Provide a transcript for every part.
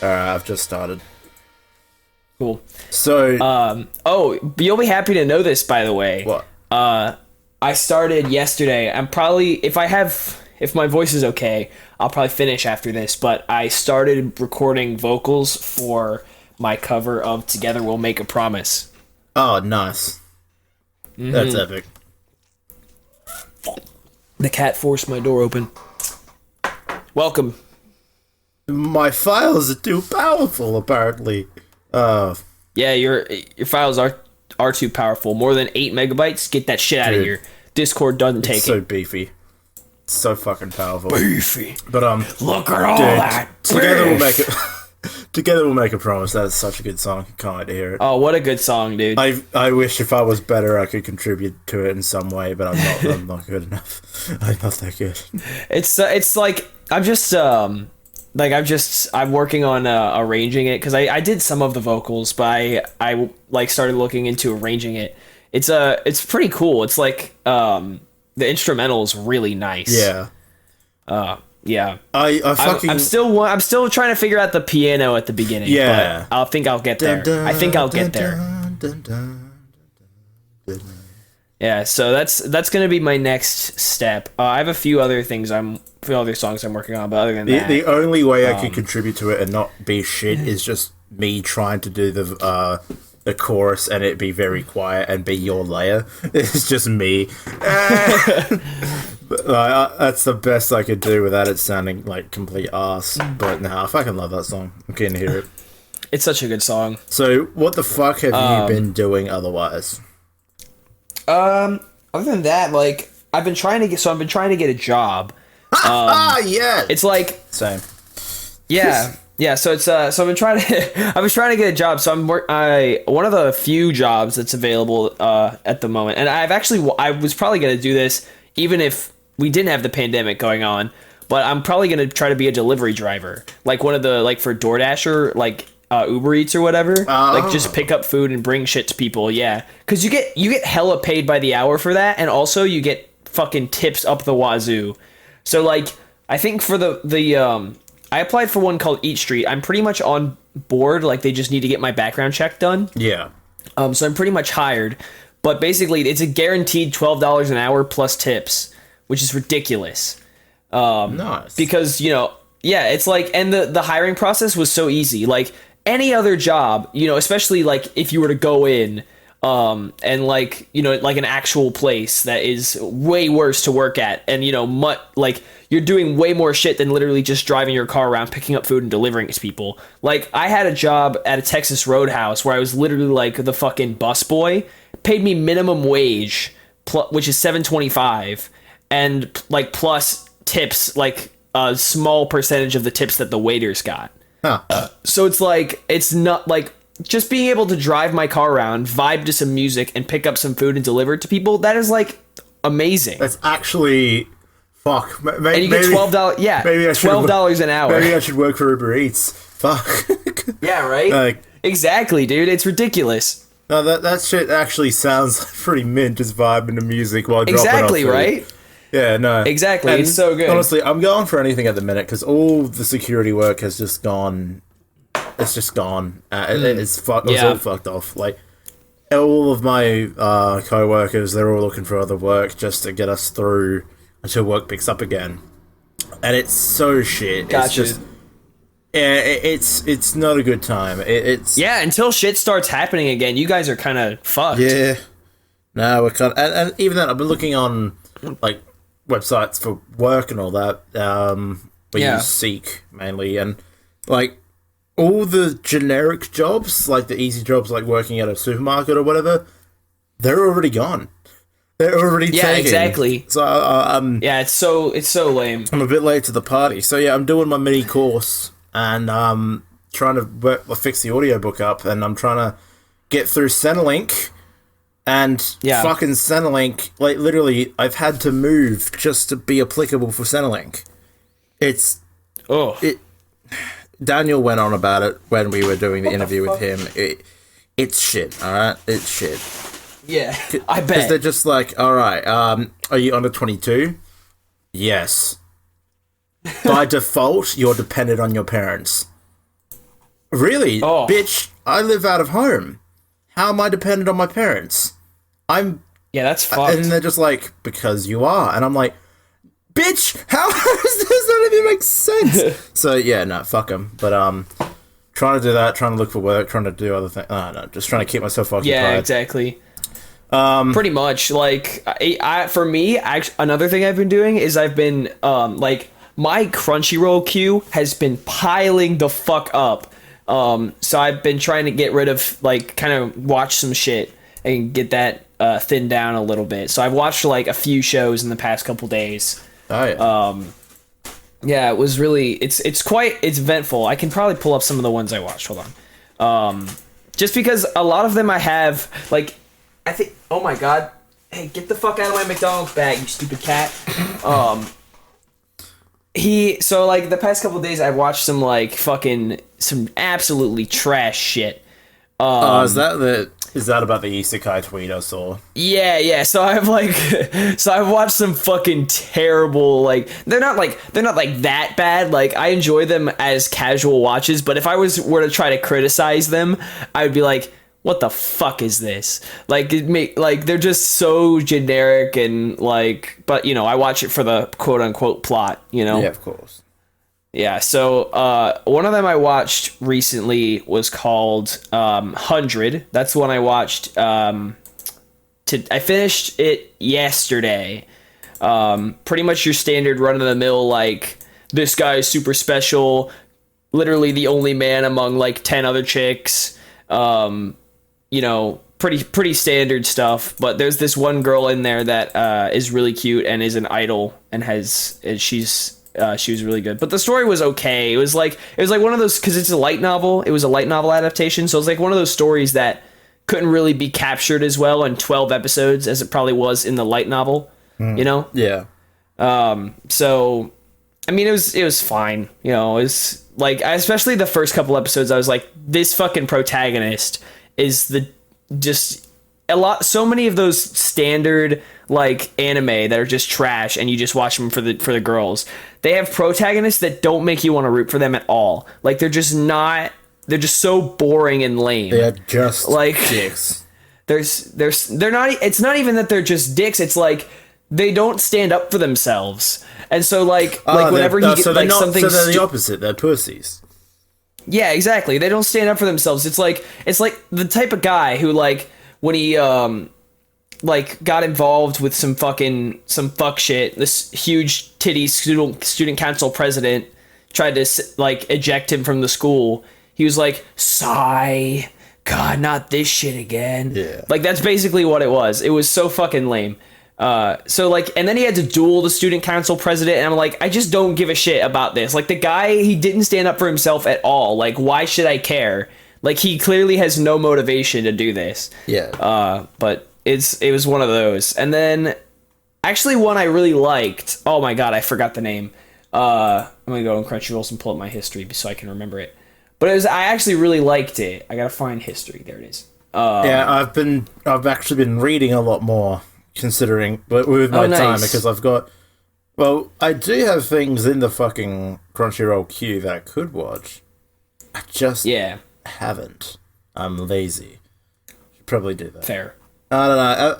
Alright, I've just started. Cool. So, You'll be happy to know this, by the way. what? I started yesterday. I'm probably, if my voice is okay, I'll probably finish after this, but I started recording vocals for my cover of Together We'll Make a Promise. Oh, nice. That's epic. The cat forced my door open. Welcome. My files are too powerful, apparently. Yeah, your files are too powerful. More than 8 megabytes? Get that shit out of Dude. here. Discord doesn't take It's so it. beefy. It's so fucking powerful. Beefy. But, Look at all dude, that. Together we'll beef. make it. Together We'll Make a Promise. That is such a good song. Can't wait to hear it. Oh, what a good song, dude. I wish if I was better, I could contribute to it in some way, but I'm not. I'm not good enough. I'm not that good. It's like I'm working on arranging it because I did some of the vocals, but I like started looking into arranging it. It's pretty cool. It's like the instrumental is really nice. Yeah. Yeah. I'm I'm still trying to figure out the piano at the beginning. Yeah. But I think I'll get there. I think I'll get there. Yeah. So that's gonna be my next step. I have a few other songs I'm working on, but other than that, The only way I could contribute to it and not be shit is just me trying to do the chorus and it be very quiet and be your layer. It's just me. But, that's the best I could do without it sounding like complete arse. But I fucking love that song. I'm keen to hear it. it's such a good song. So, what the fuck have you been doing otherwise? Other than that, like I've been trying to get a job. Yeah. It's like Same. yeah. Yeah, so it's so I've been trying to I was trying to get a job. So one of the few jobs that's available at the moment. And I was probably going to do this even if we didn't have the pandemic going on, but I'm probably going to try to be a delivery driver. Like one of the like for DoorDash or like Uber Eats or whatever. Like just pick up food and bring shit to people. Yeah. Cuz you get hella paid by the hour for that, and also you get fucking tips up the wazoo. So like I think for the I applied for one called Eat Street. I'm pretty much on board. Like, they just need to get my background check done. Yeah. So I'm pretty much hired. But basically, it's a guaranteed $12 an hour plus tips, which is ridiculous. Nice. Because, it's like, and the hiring process was so easy. Like, any other job, especially, like, if you were to go in, and like, like an actual place that is way worse to work at, and, like, you're doing way more shit than literally just driving your car around, picking up food and delivering it to people. Like, I had a job at a Texas Roadhouse where I was literally like the fucking busboy, paid me minimum wage, which is $7.25, and like plus tips, like a small percentage of the tips that the waiters got. Huh. So it's like, it's not like just being able to drive my car around, vibe to some music, and pick up some food and deliver it to people. That is like amazing. That's actually. Fuck. And you get $12. Yeah, maybe I should $12 an hour. Maybe I should work for Uber Eats. Fuck. Yeah, right. Like, exactly, dude. It's ridiculous. no, that shit actually sounds pretty mint. Just vibing to music while dropping Exactly, off food. right. Yeah, no. Exactly. And it's so good. Honestly, I'm going for anything at the minute because all the security work has just gone. It's just gone. It's all fucked off. Like all of my co-workers, they're all looking for other work just to get us through until work picks up again, and it's so shit. Gotcha. It's just, yeah, it's not a good time. It's until shit starts happening again, you guys are kind of fucked. yeah. No, we're kind of, and even then, I've been looking on like websites for work and all that. We use Seek mainly, and like all the generic jobs, like the easy jobs, like working at a supermarket or whatever, they're already gone. They're already taken. Exactly. So yeah, it's so lame. I'm a bit late to the party. So yeah, I'm doing my mini course and trying to fix the audiobook up, and I'm trying to get through Centrelink. And fucking Centrelink, like literally, I've had to move just to be applicable for Centrelink. Daniel went on about it when we were doing the interview with him. It's shit, alright? It's shit. Yeah, I bet. Because they're just like, alright, are you under 22? Yes. By default, you're dependent on your parents. really? Oh. Bitch, I live out of home. How am I dependent on my parents? Yeah, that's fucked. And they're just like, because you are. And I'm like, bitch, how does this not even make sense? So, yeah, no, fuck them. But, trying to do that, trying to look for work, trying to do other things. No, just trying to keep myself occupied. Yeah, exactly. Pretty much. Like, for me, another thing I've been doing is I've been, like, my Crunchyroll queue has been piling the fuck up. So I've been trying to get rid of, like, kind of watch some shit and get that thinned down a little bit. So I've watched, like, a few shows in the past couple days. Oh, yeah. Yeah, it was really, it's eventful. I can probably pull up some of the ones I watched. Hold on. Just because a lot of them I have, like, I think, oh my god. Hey, get the fuck out of my McDonald's bag, you stupid cat. So, like, the past couple of days I've watched some, like, some absolutely trash shit. Is that about the isekai tweet I saw? Yeah. So I've watched some fucking terrible, like, they're not that bad. Like, I enjoy them as casual watches, but if I were to try to criticize them, I would be like, what the fuck is this? Like, they're just so generic and, like, but, you know, I watch it for the quote unquote plot, you know? Yeah, of course. Yeah, so one of them I watched recently was called 100. That's the one I watched. I finished it yesterday. Pretty much your standard run-of-the-mill, like, this guy is super special, literally the only man among, like, 10 other chicks. You know, pretty standard stuff. But there's this one girl in there that is really cute and is an idol and she was really good, but the story was okay. It was like one of those, because it's a light novel. It was a light novel adaptation, so it was like one of those stories that couldn't really be captured as well in 12 episodes as it probably was in the light novel. You know? Yeah. So, I mean, it was fine. You know, it's like, especially the first couple episodes, I was like, this fucking protagonist is so many of those standard, like, anime that are just trash and you just watch them for the girls. They have protagonists that don't make you want to root for them at all. Like, they're just so boring and lame. They're just like dicks. They're not, it's not even that they're just dicks, it's like they don't stand up for themselves. And so whenever he gets like something, so they're the opposite, they're pussies. Yeah, exactly. They don't stand up for themselves. It's like the type of guy who, like, when he got involved with some fuck shit, this huge titty student council president tried to, like, eject him from the school. He was like, sigh, God, not this shit again. Yeah. Like, that's basically what it was. It was so fucking lame. So, like, and then he had to duel the student council president, and I'm like, I just don't give a shit about this. Like, the guy, he didn't stand up for himself at all. Like, why should I care? Like, he clearly has no motivation to do this. Yeah. But it was one of those. And then, actually, one I really liked. Oh my god, I forgot the name. I'm gonna go on Crunchyroll and pull up my history so I can remember it. But I actually really liked it. I gotta find history. There it is. Yeah, I've actually been reading a lot more, considering with my time, because I do have things in the fucking Crunchyroll queue that I could watch. I just haven't. I'm lazy. Should probably do that. Fair. I don't know.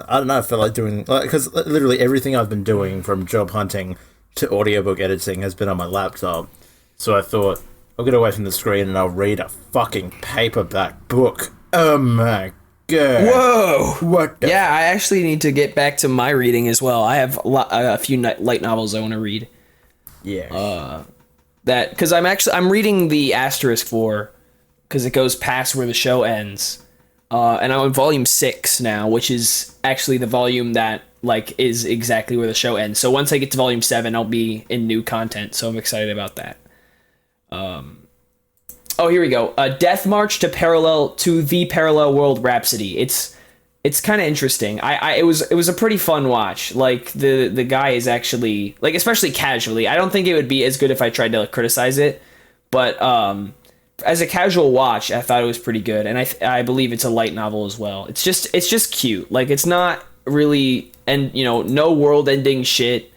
I don't know. I feel like doing, because literally everything I've been doing, from job hunting to audiobook editing, has been on my laptop. So I thought, I'll get away from the screen and I'll read a fucking paperback book. Oh my god! Whoa! What? I actually need to get back to my reading as well. I have a few light novels I want to read. Yeah. Because I'm reading the Asterisk 4, because it goes past where the show ends. And I'm on volume 6 now, which is actually the volume that, like, is exactly where the show ends. So once I get to volume 7, I'll be in new content, so I'm excited about that. Here we go. Death March to the Parallel World Rhapsody. It's kind of interesting. It was a pretty fun watch. Like, the guy is actually, like, especially casually, I don't think it would be as good if I tried to, like, criticize it, but as a casual watch, I thought it was pretty good, and I believe it's a light novel as well. It's just cute. Like, it's not really, and, you know, no world-ending shit.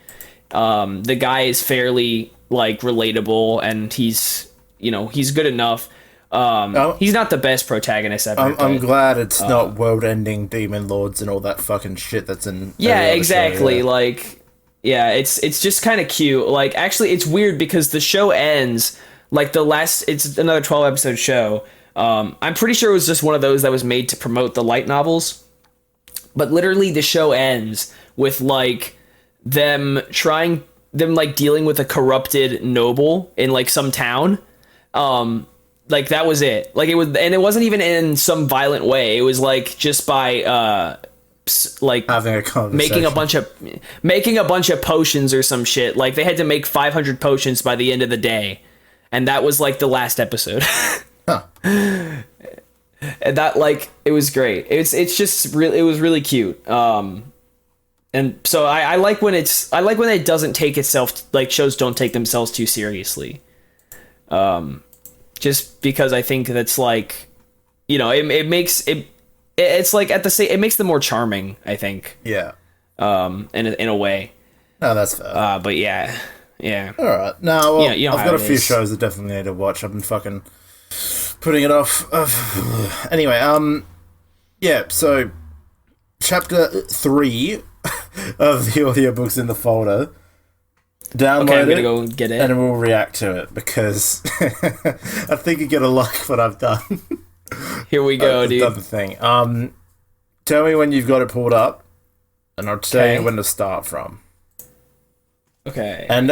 The guy is fairly, like, relatable, and he's he's good enough. He's not the best protagonist ever. I'm glad it's not world-ending demon lords and all that fucking shit that's in. Yeah, exactly. Show, yeah. It's just kind of cute. Like, actually, it's weird because the show ends it's another 12-episode show. I'm pretty sure it was just one of those that was made to promote the light novels. But literally, the show ends with them dealing with a corrupted noble in some town. That was it. It wasn't even in some violent way. It was just by having a conversation, making a bunch of potions or some shit. They had to make 500 potions by the end of the day, and that was the last episode. Huh. And that it was great. It's just really, it was really cute. And so I like when it doesn't take itself, shows don't take themselves too seriously. Just because I think that's it makes it. It's at the same. It makes them more charming, I think. Yeah. In a way. No, that's fair. But yeah. All right. No, well, you know I've got a few shows that definitely need to watch. I've been fucking putting it off. Anyway, yeah. So, chapter 3 of the audiobooks in the folder. Download I'm gonna go get it, and we'll react to it because I think you're gonna like what I've done. Here we go, dude. Done the thing. Tell me when you've got it pulled up, and I'll tell you when to start from. Okay. And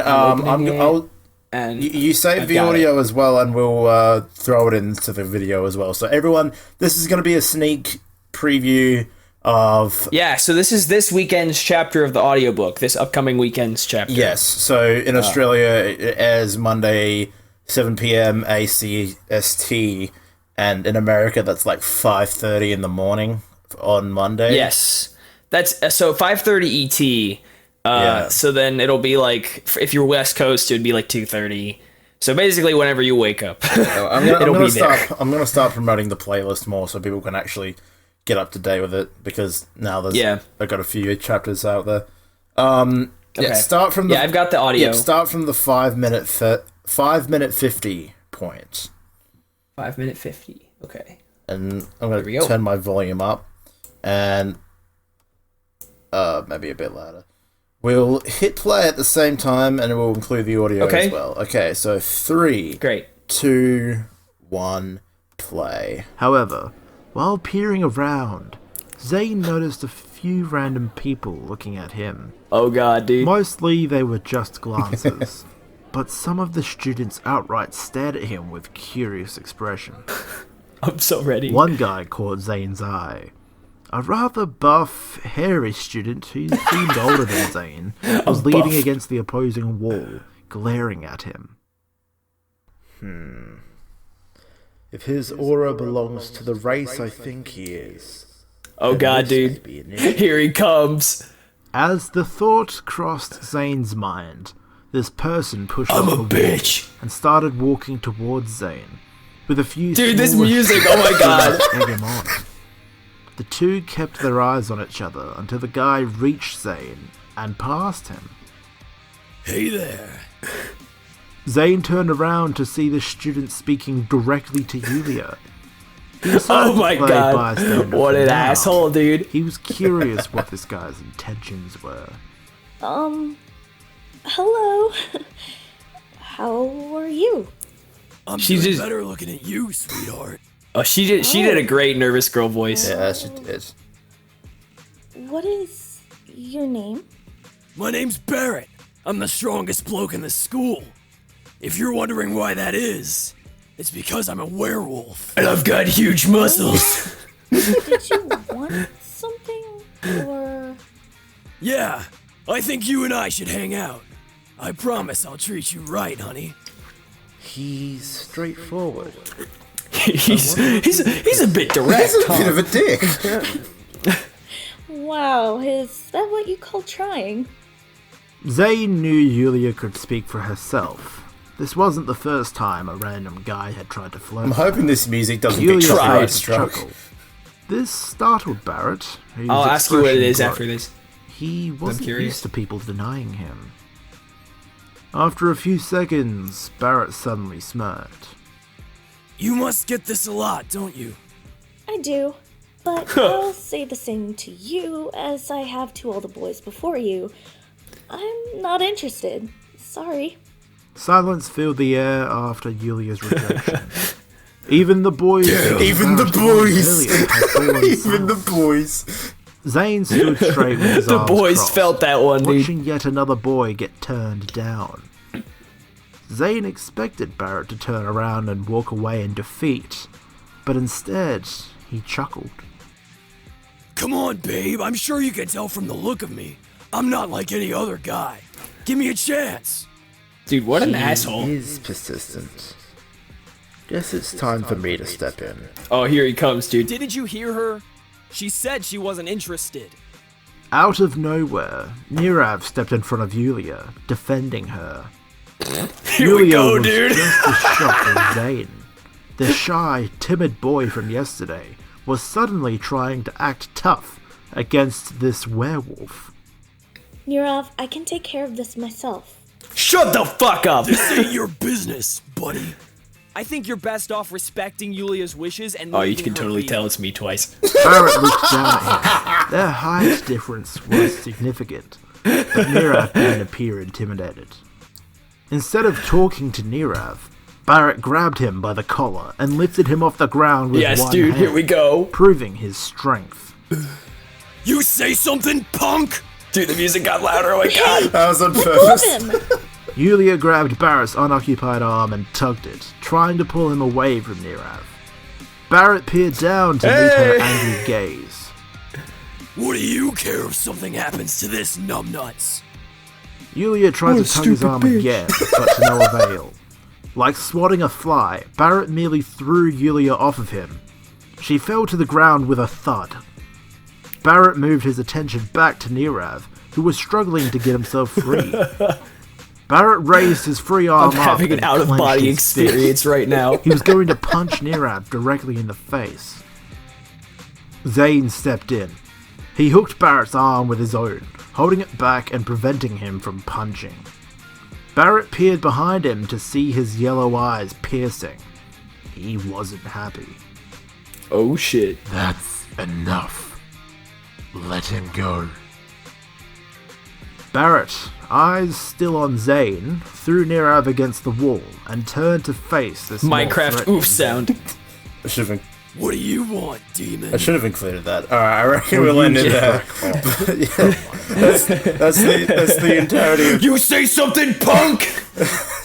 you save the audio as well, and we'll throw it into the video as well. So everyone, this is gonna be a sneak preview of so this is this weekend's chapter of the audiobook, this upcoming weekend's chapter. Yes, so in Australia it airs Monday 7 p.m. ACST, and in America that's 5:30 in the morning on Monday. Yes, that's so 5:30 ET. So then it'll be if you're West Coast, it would be 2:30. So basically whenever you wake up. I'm gonna start promoting the playlist more so people can actually get up to date with it, because now I've got a few chapters out there. Okay. Start from I've got the audio. Yeah, start from the 5 minute 50 point. 5 minute 50. Okay. And I'm going to turn my volume up and maybe a bit louder. We'll hit play at the same time and we'll include the audio as well. Okay, so 3, 2, 1, play. However, while peering around, Zane noticed a few random people looking at him. Oh god, dude. Mostly they were just glances, but some of the students outright stared at him with curious expression. I'm so ready. One guy caught Zane's eye. A rather buff, hairy student who seemed older than Zane was leaning against the opposing wall, glaring at him. If his aura belongs to the race I think he is. Oh god, dude. Here he comes. As the thought crossed Zane's mind, this person pushed I'm off a the bitch wall and started walking towards Zane, with a few dude, this music, oh my god. Egg him on. The two kept their eyes on each other until the guy reached Zane and passed him. Hey there. Zane turned around to see the student speaking directly to Yulia. Oh my god, what an asshole, dude. He was curious what this guy's intentions were. Hello. How are you? I'm just better looking at you, sweetheart. Oh, she did a great nervous girl voice. Yeah, she did. What is your name? My name's Barrett. I'm the strongest bloke in the school. If you're wondering why that is, it's because I'm a werewolf. And I've got huge muscles. Did you want something, or...? Yeah, I think you and I should hang out. I promise I'll treat you right, honey. He's straightforward. he's a bit direct. He's a bit of a dick. Wow, is that what you call trying? Zane knew Yulia could speak for herself. This wasn't the first time a random guy had tried to flirt. I'm hoping this music doesn't get chuckle. This startled Barrett. I'll ask you what it is after this. He wasn't used to people denying him. After a few seconds, Barrett suddenly smirked. You must get this a lot, don't you? I do. But I'll say the same to you as I have to all the boys before you. I'm not interested. Sorry. Silence filled the air after Yulia's rejection. Even the boys... Even the boys! Even the boys! Zane stood straight with his arms boys crossed, felt that one, dude. watching yet another boy get turned down. Zane expected Barrett to turn around and walk away in defeat, but instead, he chuckled. Come on, babe. I'm sure you can tell from the look of me. I'm not like any other guy. Give me a chance. Dude, what an asshole. He is persistent. Guess it's time for me to step in. Oh, here he comes, dude. Didn't you hear her? She said she wasn't interested. Out of nowhere, Nirav stepped in front of Yulia, defending her. Here we go, was dude. just as shocked as Zane. The shy, timid boy from yesterday was suddenly trying to act tough against this werewolf. Nirav, I can take care of this myself. Shut the fuck up! This ain't your business, buddy. I think you're best off respecting Yulia's wishes and Oh, you leaving can her totally be. tell it's me twice. Barrett looked down at him. Their height difference was significant, but Nirav didn't appear intimidated. Instead of talking to Nirav, Barrett grabbed him by the collar and lifted him off the ground with Yes, one dude, hand, here we go. proving his strength. You say something, punk? Dude, the music got louder, oh my god. That was on Move purpose. him! Yulia grabbed Barrett's unoccupied arm and tugged it, trying to pull him away from Nirav. Barrett peered down to meet her angry gaze. What do you care if something happens to this numbnuts? Yulia tried to tug his arm again, but to no avail. Like swatting a fly, Barrett merely threw Yulia off of him. She fell to the ground with a thud. Barrett moved his attention back to Nirav, who was struggling to get himself free. Barrett raised his free arm I'm up having an and out-of-body clenched his fist. experience right now. He was going to punch Nirav directly in the face. Zane stepped in. He hooked Barrett's arm with his own, holding it back and preventing him from punching. Barrett peered behind him to see his yellow eyes piercing. He wasn't happy. Oh shit. That's enough. Let him go. Barrett, eyes still on Zane, threw Nirav against the wall and turned to face this more Minecraft threatening oof sound. I should have What do you want, demon? included that. Alright, I reckon we'll end it there. But, yeah, that's the entirety of You say something, punk!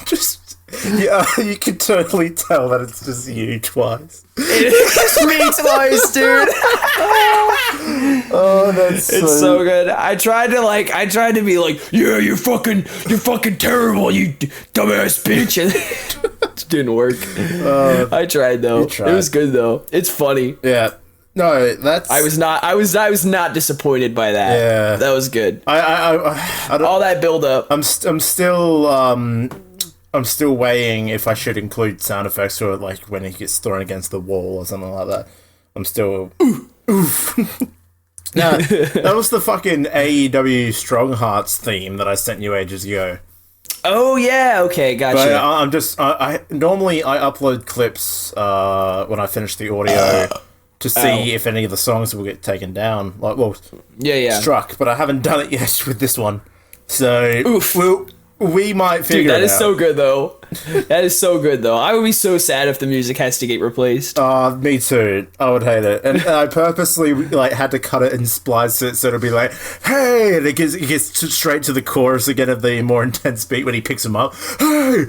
just... Yeah, you can totally tell that it's just you twice. It's me twice, dude. Oh, that's It's so good. I tried to be like, yeah, you're fucking terrible, you dumbass bitch, and it didn't work. I tried though. tried. It was good though. It's funny. Yeah. No, that's... I was not disappointed by that. Yeah. That was good. I don't... All that build up. I'm still weighing if I should include sound effects or like when he gets thrown against the wall or something like that. I'm still oof. Now, that was the fucking AEW Strong Hearts theme that I sent you ages ago. Oh yeah, okay, gotcha. But I'm just I normally I upload clips when I finish the audio to see if any of the songs will get taken down. Like, well, yeah. struck, but I haven't done it yet with this one. So Oof. we might figure Dude, that it is out. so good though. That is so good though. I would be so sad if the music has to get replaced. Me too. I would hate it, and I purposely like had to cut it and splice it so it'll be like, "Hey!" and it gets straight to the chorus again of the more intense beat when he picks him up. Hey!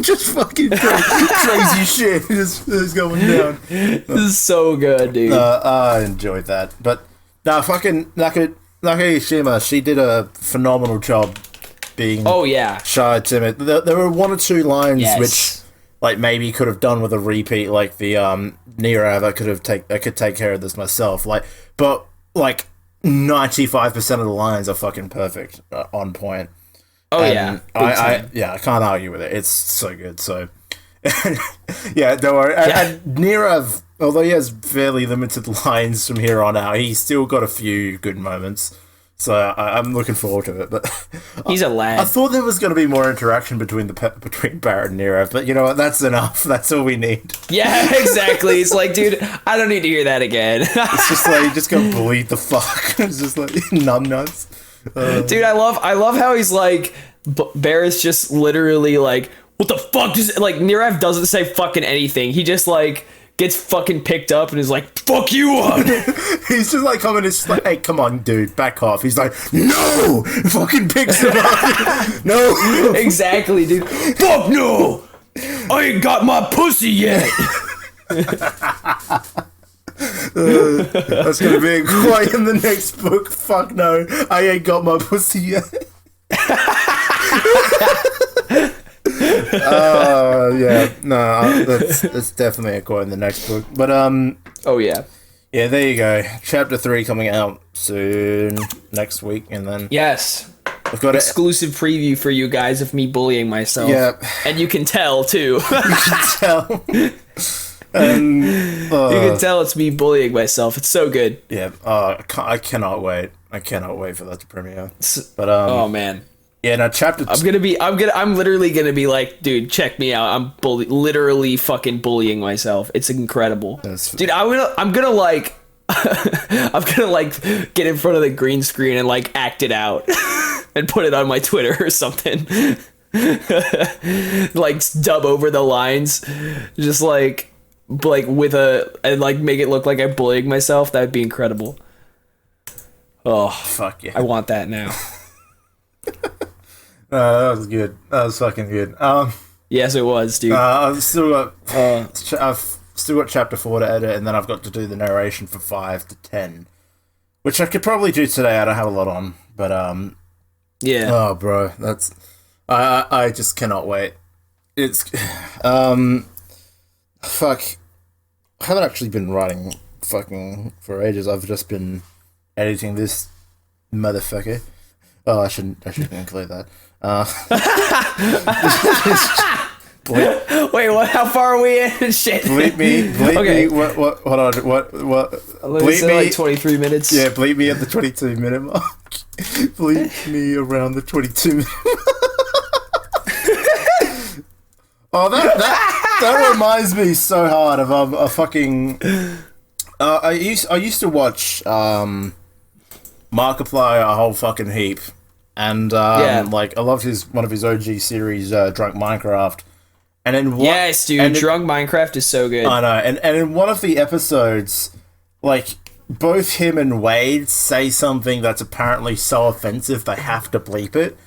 Just fucking crazy shit is going down. This is so good, dude. I enjoyed that, but fucking Nakashima, she did a phenomenal job being Oh yeah. shy, timid. There were one or two lines Yes. which, like, maybe could have done with a repeat, like the Nirav. I could take care of this myself. But 95% of the lines are fucking perfect, on point. Oh And yeah. I can't argue with it. It's so good. So yeah, don't worry. And Nirav, although he has fairly limited lines from here on out, he's still got a few good moments. So I'm looking forward to it. But He's a lad. I thought there was going to be more interaction between Barrett and Nero, but you know what? That's enough. That's all we need. Yeah, exactly. It's like, dude, I don't need to hear that again. It's just like you just go bleed the fuck. It's just like numbnuts. Dude, I love how he's like, Barrett's just literally like, what the fuck? Just like Nirav doesn't say fucking anything. He just like gets fucking picked up and is like, fuck you on. He's just like coming. It's just like, hey, come on, dude, back off. He's like, no, fucking picks him up. No, exactly, dude. Fuck no! I ain't got my pussy yet! That's gonna be a quote in the next book. Fuck no, I ain't got my pussy yet. Yeah, no, that's definitely a quote in the next book. But Oh yeah, there you go. Chapter 3 coming out soon next week, and then yes, I've got exclusive preview for you guys of me bullying myself. Yeah, and you can tell too. you can tell. And you can tell it's me bullying myself. It's so good. Yeah, I cannot wait. I cannot wait for that to premiere. But oh man. Yeah, now chapter. I'm literally gonna be like, dude, check me out. I'm literally fucking bullying myself. It's incredible, dude. I'm gonna like, I'm gonna like get in front of the green screen and like act it out, and put it on my Twitter or something. Like dub over the lines, just like with and like make it look like I'm bullying myself. That'd be incredible. Oh fuck yeah! I want that now. That was good. That was fucking good. Yes, it was, dude. I've still got chapter 4 to edit, and then I've got to do the narration for 5 to 10, which I could probably do today. I don't have a lot on, but yeah. Oh, bro, that's I just cannot wait. It's fuck. I haven't actually been writing fucking for ages. I've just been editing this motherfucker. Oh, I shouldn't include that. Wait, what? How far are we in? Shit. Bleep me. Okay. What? Hold on. What? Bleep me. Like 23 minutes. Yeah, bleep me at the 22-minute mark. Bleep me around the 22-minute. Oh, that reminds me so hard of a fucking. I used to watch Markiplier a whole fucking heap, and like I loved one of his OG series, Drunk Minecraft, and in yes, dude, Drunk Minecraft is so good. I know, and in one of the episodes, like both him and Wade say something that's apparently so offensive they have to bleep it.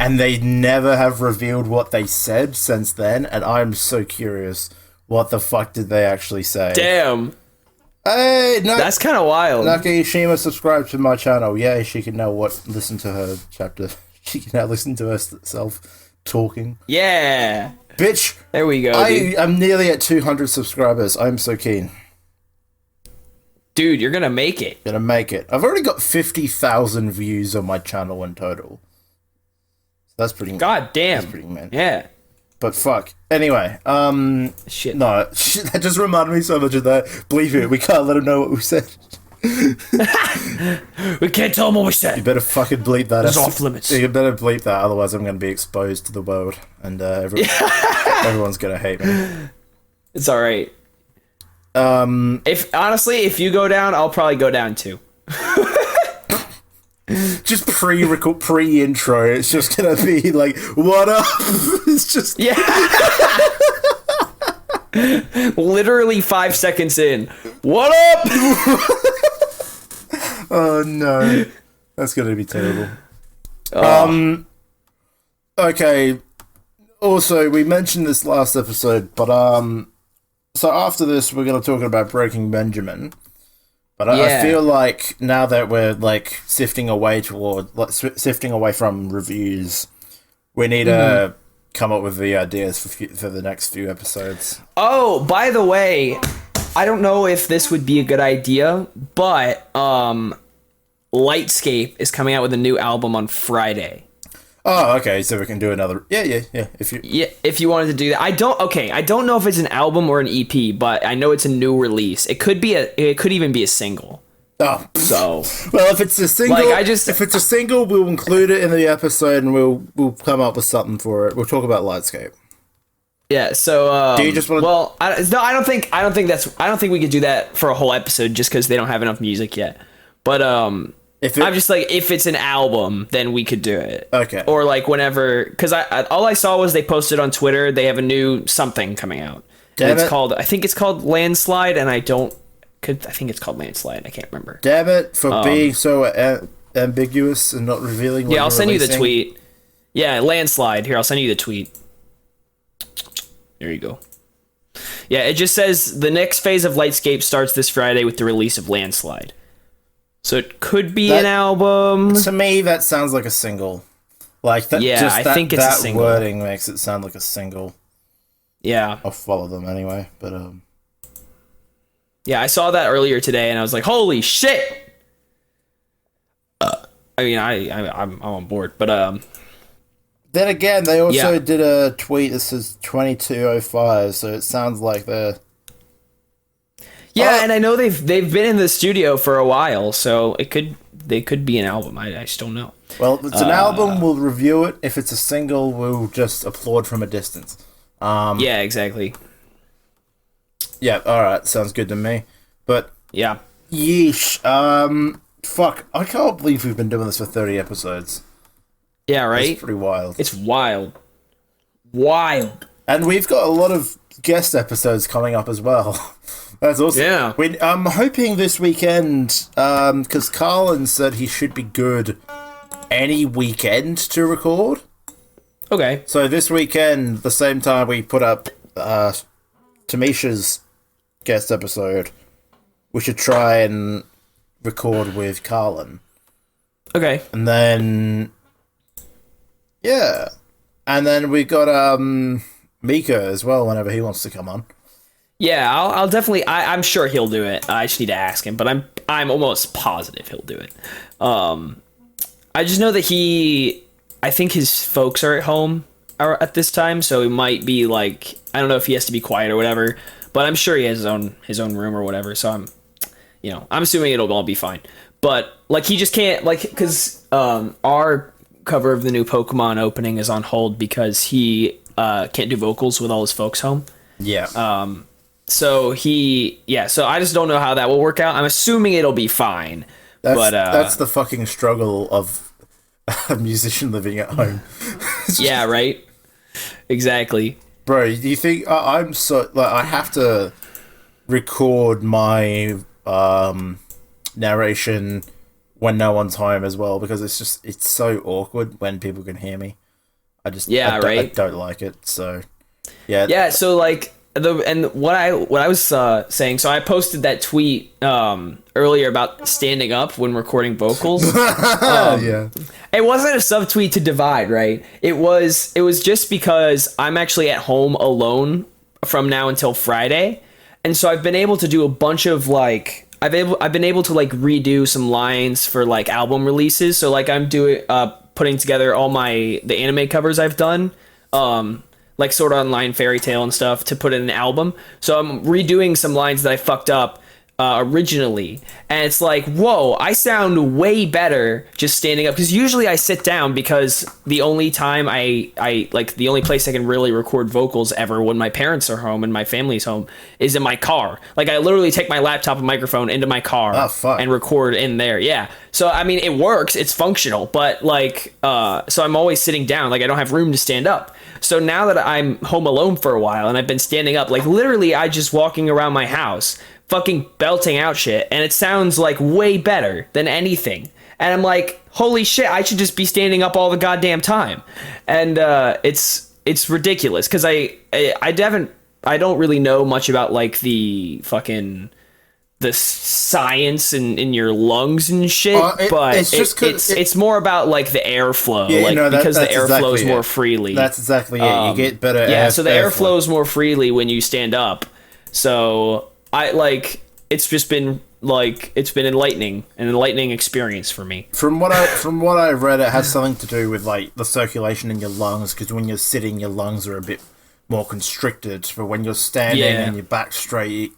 And they never have revealed what they said since then, and I'm so curious. What the fuck did they actually say? Damn. Hey, that's kind of wild. Nakashima subscribed to my channel. Yay, she can now listen to her chapter. She can now listen to herself talking. Yeah. Bitch. There we go, I'm nearly at 200 subscribers. I'm so keen. Dude, you're gonna make it. Gonna make it. I've already got 50,000 views on my channel in total. That's pretty. God damn. That's pretty man. Yeah. But fuck. Anyway, shit. No, that just reminded me so much of that. Believe it, we can't let him know what we said. We can't tell him what we said. You better fucking bleep that. It's off limits. You better bleep that, otherwise I'm going to be exposed to the world, and everyone's going to hate me. It's all right. If you go down, I'll probably go down too. Just pre-intro, it's just gonna be like, what up? It's just literally 5 seconds in. What up? Oh no, that's gonna be terrible. Okay. Also, we mentioned this last episode, but so after this, we're gonna talk about Breaking Benjamin. But I feel like now that we're like sifting away from reviews, we need to come up with the ideas for the next few episodes. Oh, by the way, I don't know if this would be a good idea, but Lightscape is coming out with a new album on Friday. Oh, okay. So we can do another. Yeah. If you wanted to do that, I don't know if it's an album or an EP, but I know it's a new release. It could even be a single. Oh, So, well, if it's a single, if it's a single, we'll include it in the episode, and we'll come up with something for it. We'll talk about Lightscape. yeah. So, do you just want? Well, I don't think we could do that for a whole episode just because they don't have enough music yet. But I'm just like, if it's an album, then we could do it. Okay. Or like whenever, because all I saw was they posted on Twitter they have a new something coming out. And I think it's called Landslide, and I think it's called Landslide. I can't remember. Damn it for being so ambiguous and not revealing. Yeah, I'll send you the tweet. Yeah, Landslide. Here, I'll send you the tweet. There you go. Yeah, it just says the next phase of Lightscape starts this Friday with the release of Landslide. So it could be an album. To me, that sounds like a single. Like that. Yeah, I think it's a single. That wording makes it sound like a single. Yeah, I'll follow them anyway. But yeah, I saw that earlier today, and I was like, "Holy shit!" I mean, I'm on board, but then again, they also did a tweet that says 22:05, so it sounds like they're. Yeah, and I know they've been in the studio for a while, so they could be an album. I just don't know. Well, if it's an album, we'll review it. If it's a single, we'll just applaud from a distance. Yeah, exactly. Yeah, alright, sounds good to me. But yeah. Yeesh. Fuck. I can't believe we've been doing this for 30 episodes. Yeah, right? It's pretty wild. It's wild. Wild. And we've got a lot of guest episodes coming up as well. That's awesome. Yeah. I'm hoping this weekend, because Carlin said he should be good any weekend to record. Okay. So this weekend, the same time we put up Tamisha's guest episode, we should try and record with Carlin. Okay. And then, yeah. And then we got Mika as well whenever he wants to come on. Yeah, I'll definitely. I'm sure he'll do it. I just need to ask him, but I'm almost positive he'll do it. I just know that I think his folks are at home at this time, so he might be like, I don't know if he has to be quiet or whatever, but I'm sure he has his own room or whatever. So I'm assuming it'll all be fine. But like, he just can't, like, because our cover of the new Pokemon opening is on hold because he can't do vocals with all his folks home. Yeah. So so I just don't know how that will work out. I'm assuming it'll be fine. That's the fucking struggle of a musician living at home. Yeah, right? Exactly. Bro, do you think I'm so like I have to record my narration when no one's home as well because it's so awkward when people can hear me. I don't like it. So yeah. So like what I was saying. So I posted that tweet earlier about standing up when recording vocals. Yeah. It wasn't a subtweet to divide, right? It was just because I'm actually at home alone from now until Friday, and so I've been able to do a bunch of like I've been able to like redo some lines for like album releases. So like I'm doing putting together all the anime covers I've done. Like Sword Online Fairy Tale and stuff to put in an album. So I'm redoing some lines that I fucked up originally. And it's like, whoa, I sound way better just standing up. Because usually I sit down because the only time I like the only place I can really record vocals ever when my parents are home and my family's home is in my car. Like I literally take my laptop and microphone into my car and record in there. Yeah. So I mean, it works. It's functional. But like, so I'm always sitting down. Like I don't have room to stand up. So now that I'm home alone for a while and I've been standing up, like literally I just walking around my house, fucking belting out shit, and it sounds like way better than anything. And I'm like, holy shit, I should just be standing up all the goddamn time. And it's ridiculous because I don't really know much about like the science in your lungs and shit, but it's more about like the airflow, because the air flows more freely. That's exactly it. You get better. Yeah, so the air flows more freely when you stand up. So it's just been like it's been an enlightening experience for me. From what I read, it has something to do with like the circulation in your lungs, because when you're sitting, your lungs are a bit more constricted. But when you're standing and your back straight,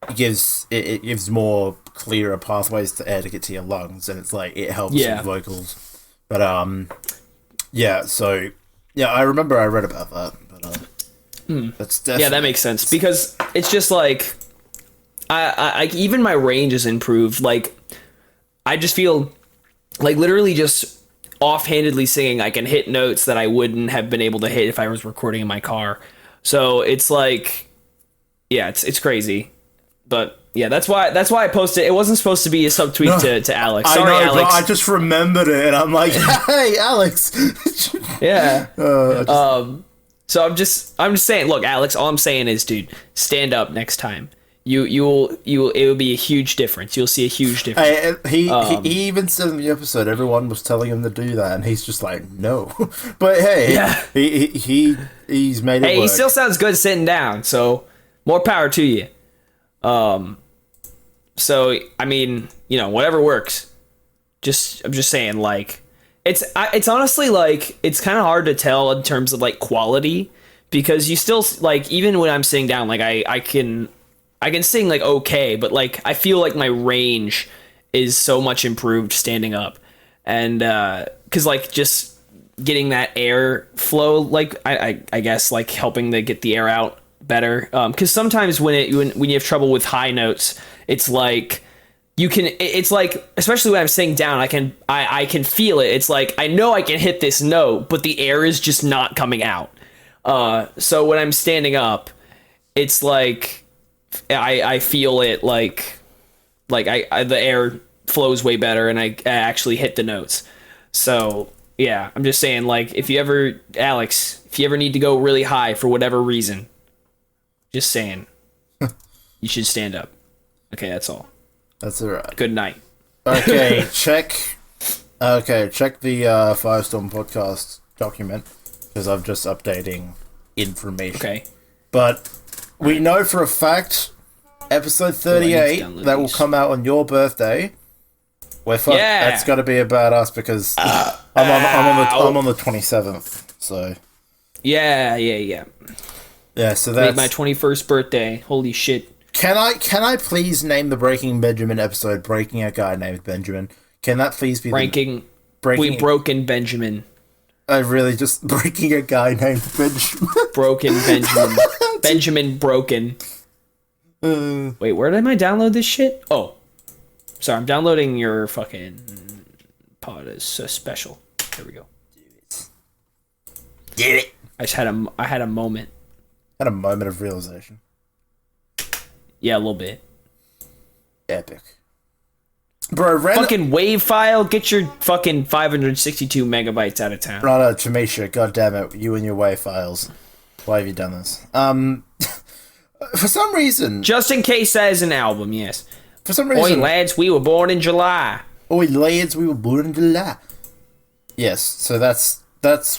it gives more clearer pathways to air to get to your lungs, and it's like it helps with vocals. But so I remember I read about that. But that's definitely that makes sense because it's just like I even my range is improved. Like I just feel like literally just offhandedly singing, I can hit notes that I wouldn't have been able to hit if I was recording in my car. So it's like, yeah, it's crazy. But yeah, that's why I posted. It wasn't supposed to be a subtweet to Alex. Sorry, I know, Alex. Bro, I just remembered it, and I'm like, hey, Alex. Yeah. So I'm just saying. Look, Alex. All I'm saying is, dude, stand up next time. You will. It will be a huge difference. You'll see a huge difference. He even said in the episode everyone was telling him to do that, and he's just like, no. But hey, he's made it. Hey, work. he still sounds good sitting down. So more power to you. So I mean, whatever works. I'm just saying, like, it's honestly like it's kind of hard to tell in terms of like quality because you still like even when I'm sitting down, like I can sing like okay, but like I feel like my range is so much improved standing up, and because like just getting that air flow, like I guess like helping to get the air out better, because sometimes when you have trouble with high notes, it's like it's like, especially when I'm sitting down, I can feel it. It's like I know I can hit this note, but the air is just not coming out. So when I'm standing up, it's like I feel it like the air flows way better, and I actually hit the notes. So yeah, I'm just saying, like, Alex, if you ever need to go really high for whatever reason, just saying, you should stand up. Okay, that's all. That's alright. Good night. Okay, check the FireStorm podcast document because I'm just updating information. Okay. But we know for a fact, episode 38 that will come out on your birthday. We're fucked. Yeah. That's got to be about us because I'm on the 27th. So Yeah. yeah. So that's my 21st birthday. Holy shit. Can I please name the Breaking Benjamin episode "Breaking a Guy Named Benjamin"? Can that please be Broken Benjamin? I really just breaking a guy named Benjamin. Broken Benjamin. Benjamin Broken. Wait, where did I download this shit? Oh, sorry, I'm downloading your fucking pod as a special. There we go. Get it. I had a moment. Had a moment of realization. Yeah, a little bit. Epic. Bro, fucking WAV file, get your fucking 562 megabytes out of town. Right, Tamisha, god damn it, you and your WAV files. Why have you done this? For some reason... Just in case that is an album, yes. For some reason... Oi, lads, we were born in July. Oi, lads, we were born in July. Yes, so that's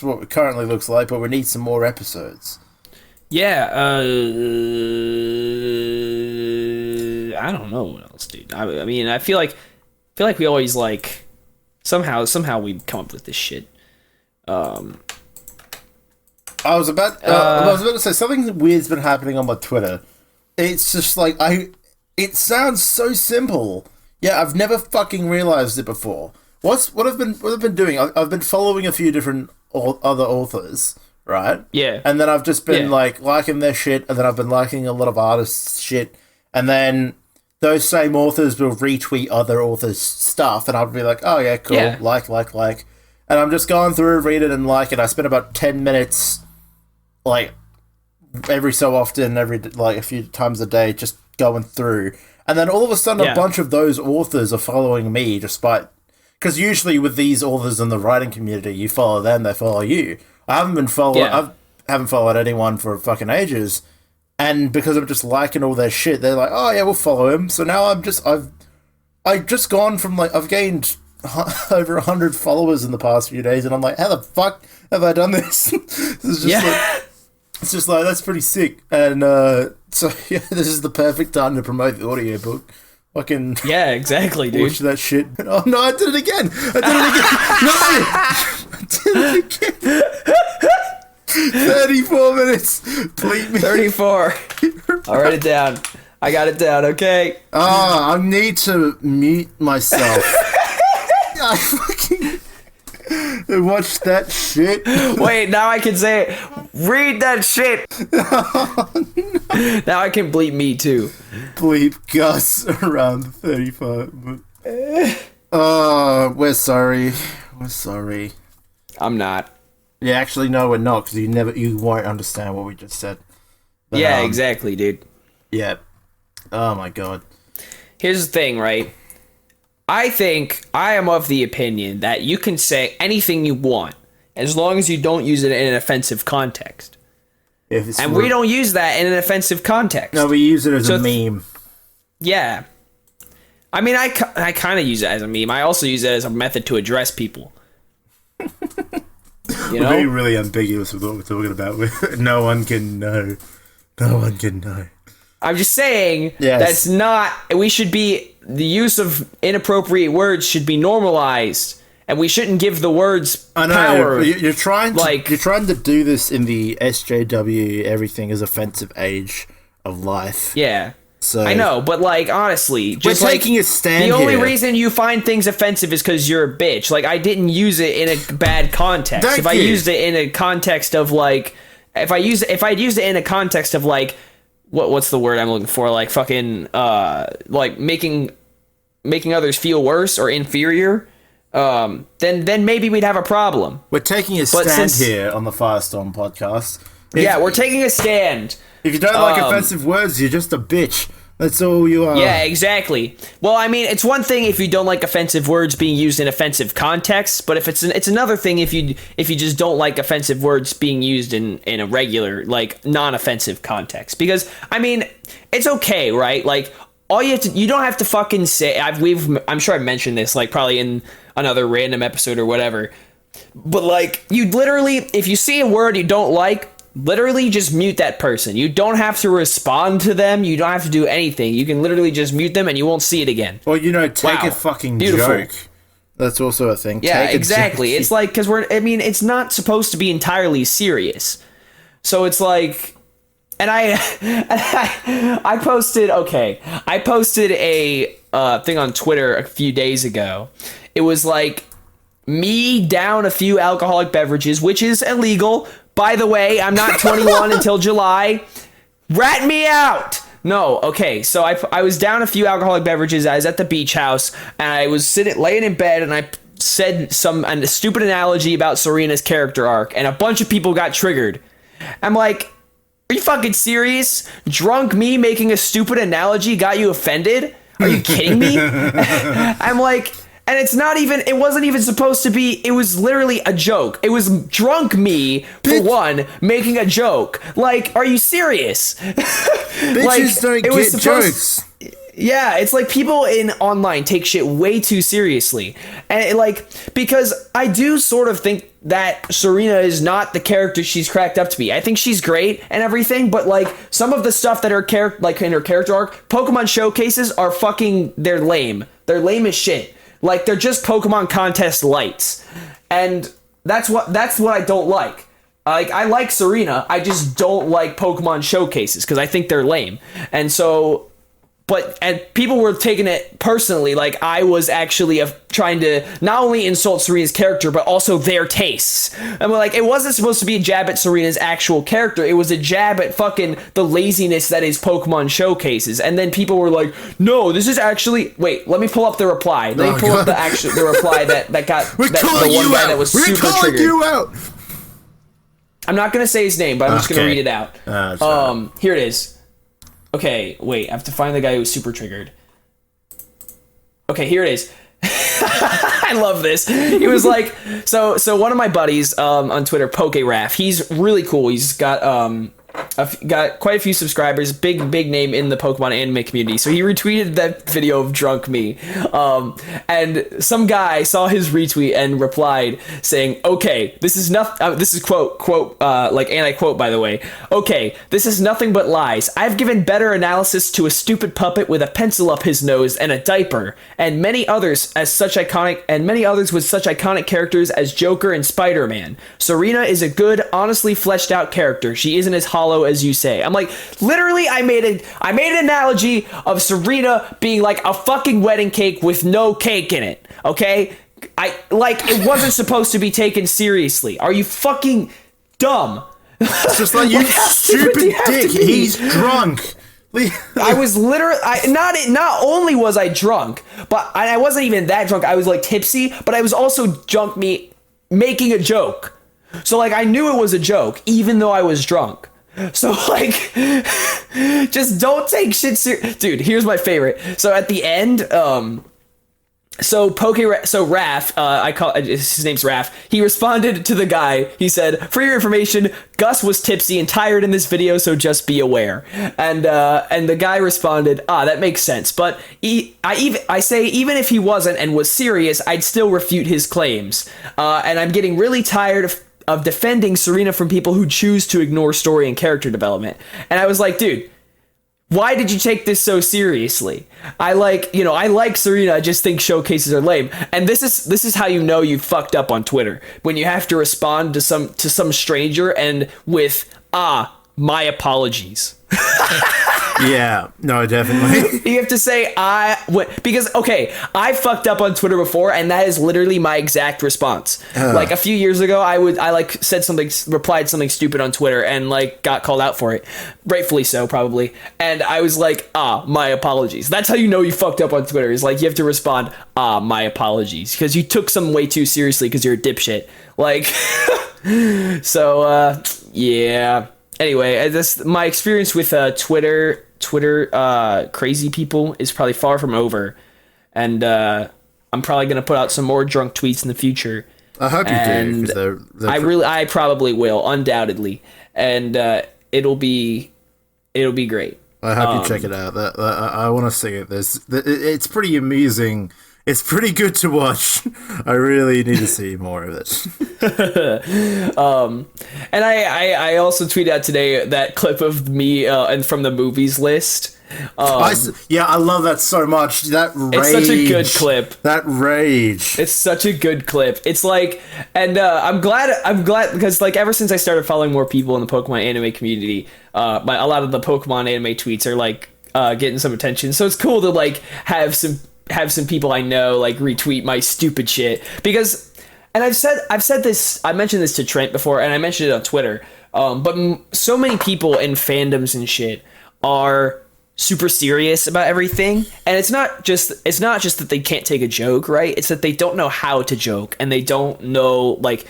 what it currently looks like, but we need some more episodes. Yeah, I don't know what else, dude. I mean, I feel like we always like somehow we come up with this shit. I was about to say something weird's been happening on my Twitter. It's just like it sounds so simple. Yeah, I've never fucking realized it before. What I've been doing? I've been following a few different other authors, right? Yeah. And then I've just been like liking their shit, and then I've been liking a lot of artists' shit, and then those same authors will retweet other authors' stuff, and I'll be like, oh yeah, cool, Yeah. like. And I'm just going through, read it, and like it. I spend about 10 minutes, like, every so often, a few times a day, just going through. And then all of a sudden, a bunch of those authors are following me, despite... Because usually with these authors in the writing community, you follow them, they follow you. I haven't followed anyone for fucking ages. And because I'm just liking all their shit, they're like, oh yeah, we'll follow him. So now I've just gone from, like, I've gained over 100 followers in the past few days, and I'm like, how the fuck have I done this? It's just like, that's pretty sick. And so yeah, this is the perfect time to promote the audiobook. Fucking yeah, exactly, dude. Watch that shit. Oh no, I did it again. I did it again. 34 minutes. Bleep me. 34. I'll write it down. I got it down, okay? Oh, I need to mute myself. I fucking watch that shit. Wait, now I can say it. Read that shit. Now I can bleep me too. Bleep Gus around 35. Oh, we're sorry. We're sorry. I'm not. Yeah, actually, no, we're not, because you won't understand what we just said. But, Yeah, exactly, dude. Yeah. Oh my god. Here's the thing, right? I think I am of the opinion that you can say anything you want as long as you don't use it in an offensive context. And we don't use that in an offensive context. No, we use it as a meme. Yeah. I mean, I kind of use it as a meme. I also use it as a method to address people. You know? We're being really ambiguous with what we're talking about. No one can know. No one can know. I'm just saying Yes. The use of inappropriate words should be normalized, and we shouldn't give the words power. You're trying to do this in the SJW everything is offensive age of life. Yeah. So I know, but like honestly, just we're taking a stand. The only here. reason you find things offensive is because you're a bitch. Like I didn't use it in a bad context. Thank if I you. used it in a context of like, if I'd used it in a context of like, what's the word I'm looking for? Like fucking like making others feel worse or inferior. Then maybe we'd have a problem. We're taking a stand here on the Firestorm podcast. We're taking a stand. If you don't like offensive words, you're just a bitch. That's all you are. Yeah, exactly. Well, I mean, it's one thing if you don't like offensive words being used in offensive contexts, but if it's another thing if you just don't like offensive words being used in a regular, like, non-offensive context. Because I mean, it's okay, right? Like you don't have to fucking say. I'm sure I mentioned this like probably in another random episode or whatever. But like, you literally, if you see a word you don't like, literally just mute that person. You don't have to respond to them. You don't have to do anything. You can literally just mute them and you won't see it again. Or, take a fucking joke. That's also a thing. Yeah, exactly. It's like, because it's not supposed to be entirely serious. So it's like, and I posted a thing on Twitter a few days ago. It was like, me down a few alcoholic beverages, which is illegal. By the way, I'm not 21 until July. Rat me out! No, okay, so I was down a few alcoholic beverages. I was at the beach house, and I was laying in bed, and I said a stupid analogy about Serena's character arc, and a bunch of people got triggered. I'm like, are you fucking serious? Drunk me making a stupid analogy got you offended? Are you kidding me? I'm like... And it wasn't even supposed to be, it was literally a joke. It was drunk me, for one, making a joke. Like, are you serious? Bitches don't get jokes. Yeah, it's like people in online take shit way too seriously. And because I do sort of think that Serena is not the character she's cracked up to be. I think she's great and everything, but like some of the stuff that in her character arc, Pokemon showcases are they're lame. They're lame as shit. Like, they're just Pokemon contest lights. And that's what I don't like. Like, I like Serena, I just don't like Pokemon showcases, because I think they're lame. And so... And people were taking it personally, like I was actually trying to not only insult Serena's character, but also their tastes. And we're like, it wasn't supposed to be a jab at Serena's actual character. It was a jab at fucking the laziness that is Pokemon showcases. And then people were like, no, this is actually... Wait, let me pull up the reply. Let me pull up the reply that got... We're calling you out! That was We're super calling triggered. you out! I'm not going to say his name, but I'm just going to read it out. Here it is. Okay, wait, I have to find the guy who was super triggered. Okay, here it is. I love this. He was like, so one of my buddies on Twitter, PokeRaf, he's really cool. He's got got quite a few subscribers, big name in the Pokemon anime community. So he retweeted that video of drunk me, and some guy saw his retweet and replied saying, "Okay, this is nothing." This is quote like anti-quote, by the way. "Okay, this is nothing but lies. I've given better analysis to a stupid puppet with a pencil up his nose and a diaper, and many others with such iconic characters as Joker and Spider-Man. Serena is a good, honestly fleshed out character. She isn't as hollow as you say. I'm like, literally, I made an analogy of Serena being like a fucking wedding cake with no cake in it. Okay, it wasn't supposed to be taken seriously. Are you fucking dumb? It's just like, you stupid dick. He's drunk. I was literally not only was I drunk, but I wasn't even that drunk. I was like tipsy, but I was also drunk me making a joke. So like I knew it was a joke, even though I was drunk. So like, just don't take shit serious, dude. Here's my favorite. So at the end, Raph, his name's Raph. He responded to the guy. He said, "For your information, Gus was tipsy and tired in this video, so just be aware." And the guy responded, "That makes sense. But I say even if he wasn't and was serious, I'd still refute his claims. And I'm getting really tired of defending Serena from people who choose to ignore story and character development." And I was like, dude, why did you take this so seriously? I like Serena, I just think showcases are lame. And this is how you know you fucked up on Twitter. When you have to respond to some stranger and with, my apologies. Yeah, no, definitely. You have to say, because, okay, I fucked up on Twitter before, and that is literally my exact response. Like, a few years ago, I replied something stupid on Twitter, and, like, got called out for it. Rightfully so, probably. And I was like, my apologies. That's how you know you fucked up on Twitter, is, like, you have to respond, my apologies. Because you took something way too seriously because you're a dipshit. Like, so, yeah. Anyway, my experience with Twitter crazy people is probably far from over, and I'm probably gonna put out some more drunk tweets in the future. I hope you do. I probably will, undoubtedly, and it'll be great. I hope you check it out. I want to see it. It's pretty amusing. It's pretty good to watch. I really need to see more of it. And I also tweeted out today that clip of me and from the movies list. I love that so much. That rage. It's such a good clip. That rage. It's such a good clip. It's like, and I'm glad because like ever since I started following more people in the Pokemon anime community, a lot of the Pokemon anime tweets are like getting some attention. So it's cool to like have some people I know like retweet my stupid shit, because, and I've said this, I mentioned this to Trent before, and I mentioned it on Twitter, but so many people in fandoms and shit are super serious about everything, and it's not just that they can't take a joke, right? It's that they don't know how to joke, and they don't know, like,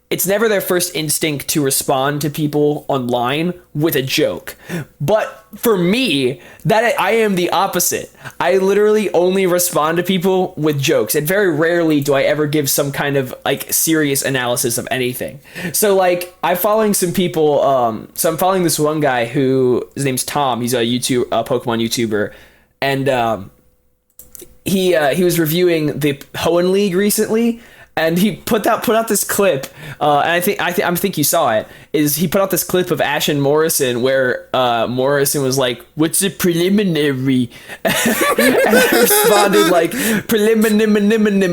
it's never their first instinct to respond to people online with a joke. But for me, I am the opposite. I literally only respond to people with jokes, and very rarely do I ever give some kind of like serious analysis of anything. So like I'm following some people. So I'm following this one guy who, his name's Tom. He's a Pokemon YouTuber, and he was reviewing the Hoenn League recently. And he put out this clip, and I think you saw it. Is he put out this clip of Ash and Morrison where Morrison was like, "What's a preliminary?" And I responded like, "Preliminary."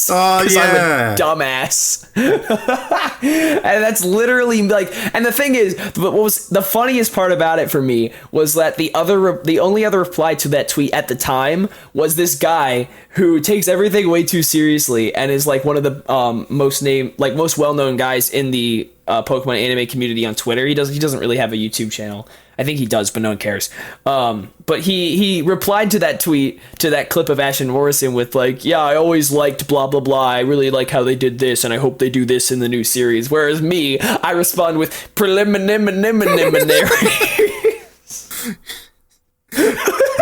Oh I'm yeah, a dumbass. And that's literally like. And the thing is, what was the funniest part about it for me was that the only other reply to that tweet at the time was this guy who takes everything way too seriously and is like one of the most well-known guys in the Pokemon anime community on Twitter. He doesn't really have a YouTube channel. I think he does, but no one cares. But he replied to that tweet, to that clip of Ash and Morrison with like, "Yeah, I always liked blah blah blah. I really like how they did this, and I hope they do this in the new series." Whereas me, I respond with preliminary.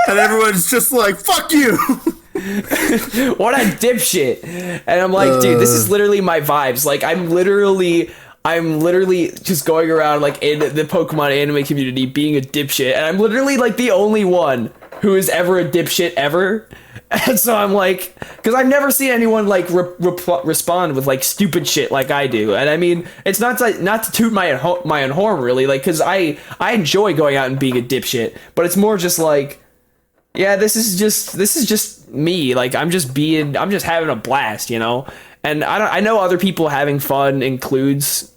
And everyone's just like, "Fuck you." What a dipshit. And I'm like, dude, this is literally my vibes. Like, I'm literally just going around like in the Pokemon anime community being a dipshit, and I'm literally like the only one who is ever a dipshit ever. And so I'm like, because I've never seen anyone like respond with like stupid shit like I do. And I mean, it's not to toot my own horn really, like, because I enjoy going out and being a dipshit, but it's more just like, yeah, this is just me. Like, I'm just having a blast, you know? And I know other people having fun includes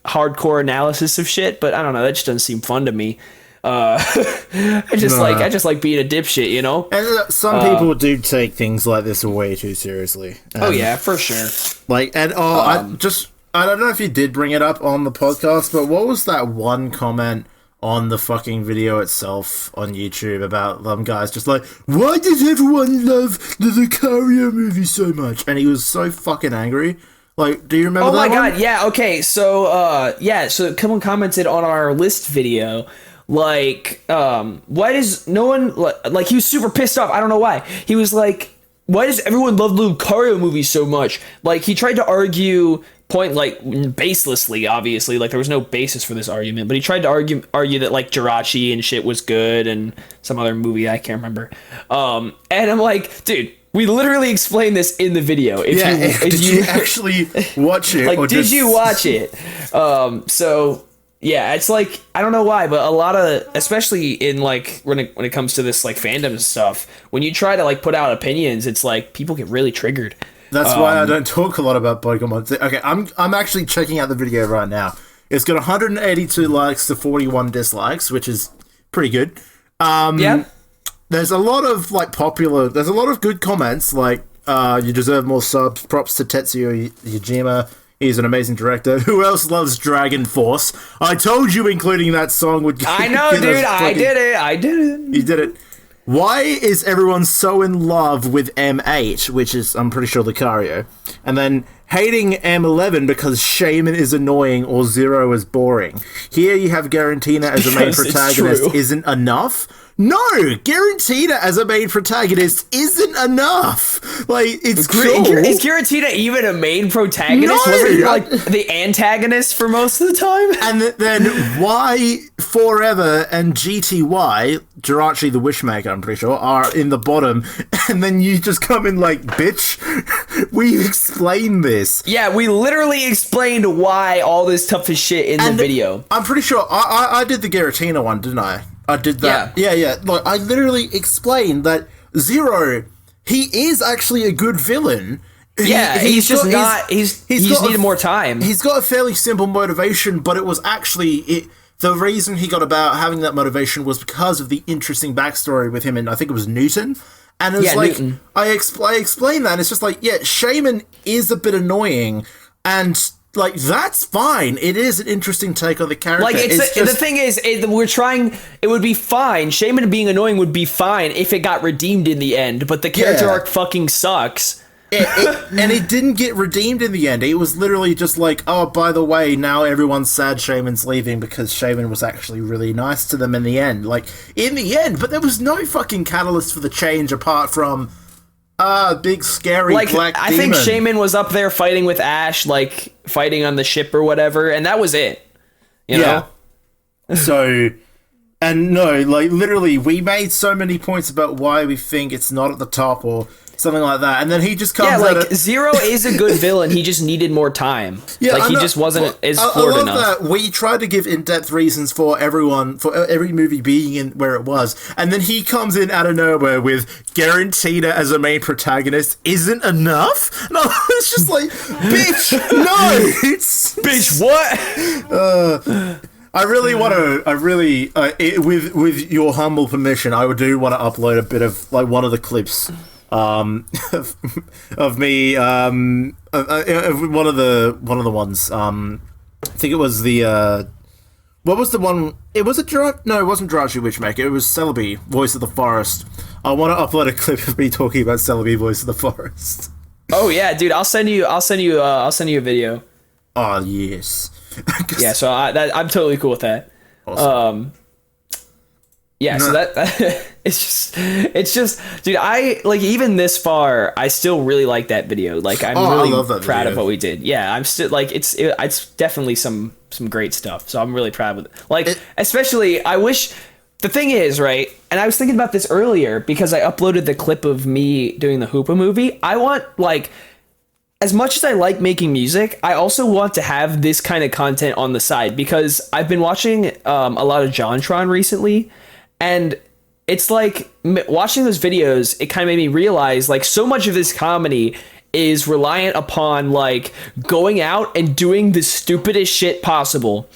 hardcore analysis of shit, but I don't know, that just doesn't seem fun to me. I just like being a dipshit, you know? And some people do take things like this way too seriously. Oh yeah, for sure. Like, and I don't know if you did bring it up on the podcast, but what was that one comment on the fucking video itself on YouTube about them guys just like, why does everyone love the Lucario movie so much? And he was so fucking angry. Like, do you remember that? Oh my god, yeah, okay. So so someone commented on our list video, like, why does no one, like, he was super pissed off. I don't know why. He was like, why does everyone love the Lucario movie so much? Like, he tried to argue baselessly, obviously, like there was no basis for this argument, but he tried to argue that like Jirachi and shit was good and some other movie I can't remember. And I'm like, dude, we literally explained this in the video. Did you actually watch it? Like, did you watch it? So yeah, it's like, I don't know why, but a lot of, especially in like when it comes to this like fandom stuff, when you try to like put out opinions, it's like people get really triggered. That's why I don't talk a lot about Pokemon. Okay, I'm actually checking out the video right now. It's got 182 likes to 41 dislikes, which is pretty good. Yeah. There's a lot of there's a lot of good comments, like you deserve more subs, props to Tetsuya Yojima. He's an amazing director. Who else loves Dragon Force? I told you including that song would get I know, dude, I did it. You did it. Why is everyone so in love with M8, which is, I'm pretty sure, Lucario, and then hating M11 because Shaman is annoying or Zero is boring? Here you have Garantina as a main protagonist isn't enough? No! Garantina as a main protagonist isn't enough! Like, it's cool. Is Garantina even a main protagonist? No! Wasn't he like the antagonist for most of the time? And then why Forever and GTY, Jirachi the Wishmaker, I'm pretty sure, are in the bottom, and then you just come in like, bitch, we explained this. Yeah, we literally explained why all this stuff is shit in the video. I'm pretty sure I did the Giratina one, didn't I? I did that. Yeah. Like, I literally explained that Zero, he is actually a good villain. He's just needed more time. He's got a fairly simple motivation, but it was actually the reason he got about having that motivation was because of the interesting backstory with him, and I think it was Newton. And it was like, Newton. I explained that, and it's just like, yeah, Shaman is a bit annoying, and like, that's fine. It is an interesting take on the character. Like, the thing is, it would be fine. Shaman being annoying would be fine if it got redeemed in the end, but the character arc fucking sucks. And it didn't get redeemed in the end. It was literally just like, oh, by the way, now everyone's sad Shaman's leaving because Shaman was actually really nice to them in the end. Like, in the end, but there was no fucking catalyst for the change apart from big scary black demon. I think Shaman was up there fighting with Ash, like fighting on the ship or whatever, and that was it. You know? So, and no, like literally, we made so many points about why we think it's not at the top or something like that, and then he just comes out of... Zero is a good villain, he just needed more time. He just wasn't as floored enough. That we tried to give in-depth reasons for every movie being in where it was, and then he comes in out of nowhere with Garantina as a main protagonist isn't enough? No, it's just like, bitch, no! Bitch, what? I really want to, with your humble permission, I do want to upload a bit of, like, one of the clips of me, one of the ones. I think it was the what was the one? It was no, it wasn't Jirachi Witchmaker. It was Celebi, Voice of the Forest. I want to upload a clip of me talking about Celebi, Voice of the Forest. Oh yeah, dude! I'll send you a video. Oh yes. Yeah, so I'm totally cool with that. Awesome. Yeah, so that it's just, dude, I like, even this far, I still really like that video. Like, I'm really proud of what we did. Yeah, I'm still like, it's definitely some great stuff. So I'm really proud of it. Like, especially, I wish, the thing is, right, and I was thinking about this earlier because I uploaded the clip of me doing the Hoopa movie. I want, like, as much as I like making music, I also want to have this kind of content on the side because I've been watching a lot of JonTron recently. And it's like, watching those videos, it kind of made me realize, like, so much of this comedy is reliant upon like going out and doing the stupidest shit possible,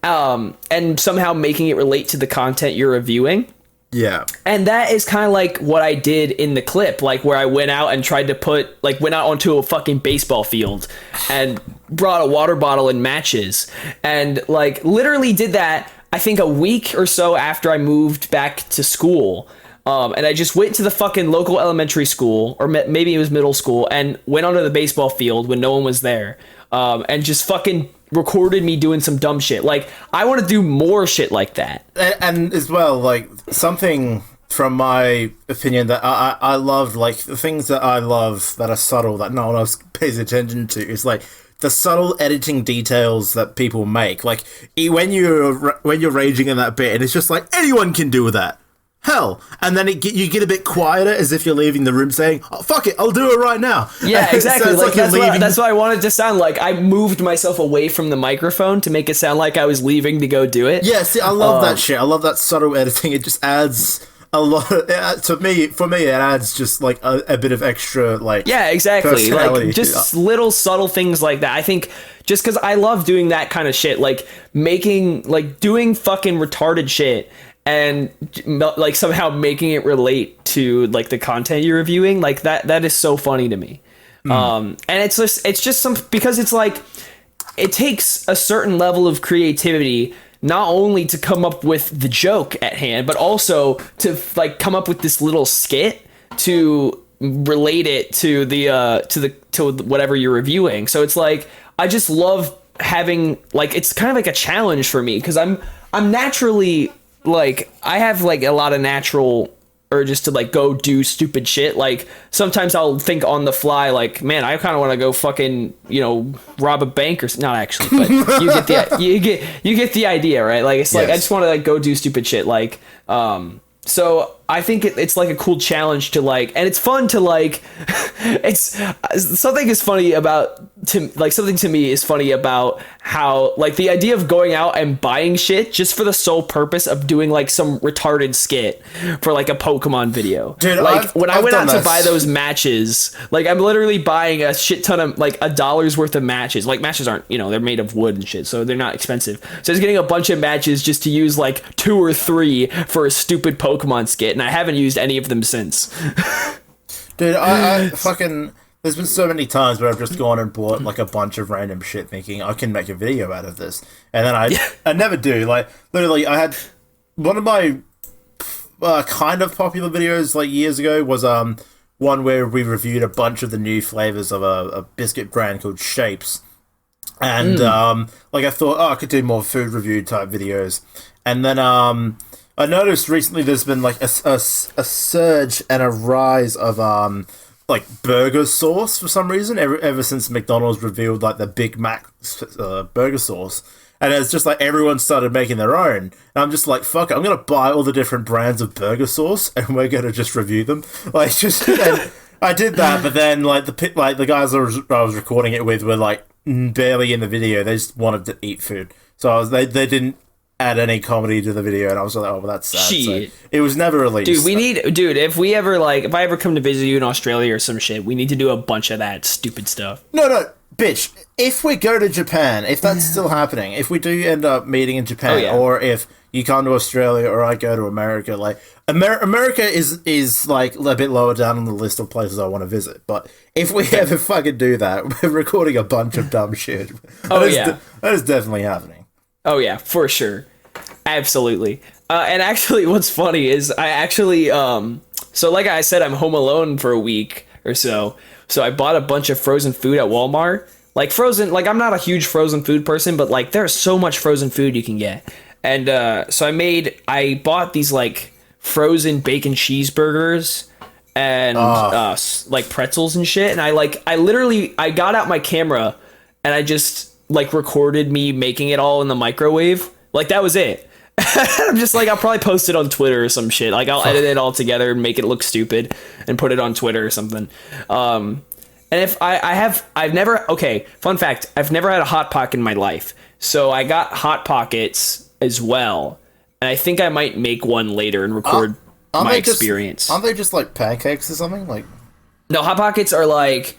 and somehow making it relate to the content you're reviewing. Yeah. And that is kind of like what I did in the clip, like where I went out and tried to went out onto a fucking baseball field and brought a water bottle and matches, and like literally did that, I think a week or so after I moved back to school. And I just went to the fucking local elementary school, or maybe it was middle school, and went onto the baseball field when no one was there, and just fucking recorded me doing some dumb shit. Like, I want to do more shit like that. And as well, like, something from my opinion that I love, like, the things that I love that are subtle that no one else pays attention to is, like, the subtle editing details that people make. Like, when you're raging in that bit, and it's just like, anyone can do that. Hell, and then you get a bit quieter as if you're leaving the room saying, oh, fuck it, I'll do it right now. Yeah, exactly. Like that's what I wanted to sound like. I moved myself away from the microphone to make it sound like I was leaving to go do it. Yeah, see, I love that shit. I love that subtle editing. It just adds a lot for me, it adds just like a bit of extra, like, yeah, exactly. Like, just little subtle things like that. I think just because I love doing that kind of shit, like doing fucking retarded shit, and like somehow making it relate to like the content you're reviewing, like that is so funny to me. And it's just some, because it's like it takes a certain level of creativity not only to come up with the joke at hand, but also to like come up with this little skit to relate it to to whatever you're reviewing. So it's like, I just love having, like, it's kind of like a challenge for me, because I'm naturally, like, I have like a lot of natural urges to like go do stupid shit. Like, sometimes I'll think on the fly, like, man, I kind of want to go fucking, rob a bank, or not actually, but you get the idea, right? Like, it's like, I just want to like go do stupid shit. Like, so I think it's like a cool challenge to like, and it's fun to like, it's something is funny about something to me is funny about how like the idea of going out and buying shit just for the sole purpose of doing like some retarded skit for like a Pokemon video. Dude, like when I went out to buy those matches, like I'm literally buying a shit ton of like $1 worth of matches. Like, matches aren't, they're made of wood and shit, so they're not expensive. So I was getting a bunch of matches just to use like 2 or 3 for a stupid Pokemon skit, and I haven't used any of them since. Dude, I fucking... There's been so many times where I've just gone and bought like a bunch of random shit thinking I can make a video out of this. And then I never do. Like, literally, I had... One of my kind of popular videos like years ago was one where we reviewed a bunch of the new flavors of a biscuit brand called Shapes. And like, I thought, I could do more food review type videos. And then I noticed recently there's been like a surge and a rise of like burger sauce for some reason ever since McDonald's revealed like the Big Mac burger sauce, and it's just like everyone started making their own, and I'm just like, fuck it, I'm gonna buy all the different brands of burger sauce and we're gonna just review them. Like, just and I did that, but then like the guys I was recording it with were like barely in the video. They just wanted to eat food, so they didn't add any comedy to the video, and I was like, oh, well, that's sad. Shit. So it was never released. If I ever come to visit you in Australia or some shit, we need to do a bunch of that stupid stuff. No, bitch. If we go to Japan, if that's still happening, if we do end up meeting in Japan, or if you come to Australia or I go to America, like America is like a bit lower down on the list of places I want to visit. But if we ever fucking do that, we're recording a bunch of dumb shit. That is definitely happening. Oh yeah, for sure. Absolutely. And actually, what's funny is I actually, so like I said, I'm home alone for a week or so. So I bought a bunch of frozen food at Walmart. Like I'm not a huge frozen food person, but like there's so much frozen food you can get. And so I bought these like frozen bacon cheeseburgers and like pretzels and shit. And I got out my camera and I just like recorded me making it all in the microwave. Like, that was it. I'm just like, I'll probably post it on Twitter or some shit. Like, I'll edit it all together and make it look stupid and put it on Twitter or something. And if fun fact, I've never had a Hot Pocket in my life. So I got Hot Pockets as well. And I think I might make one later and record my experience. Aren't they just like pancakes or something? Like, no, Hot Pockets are like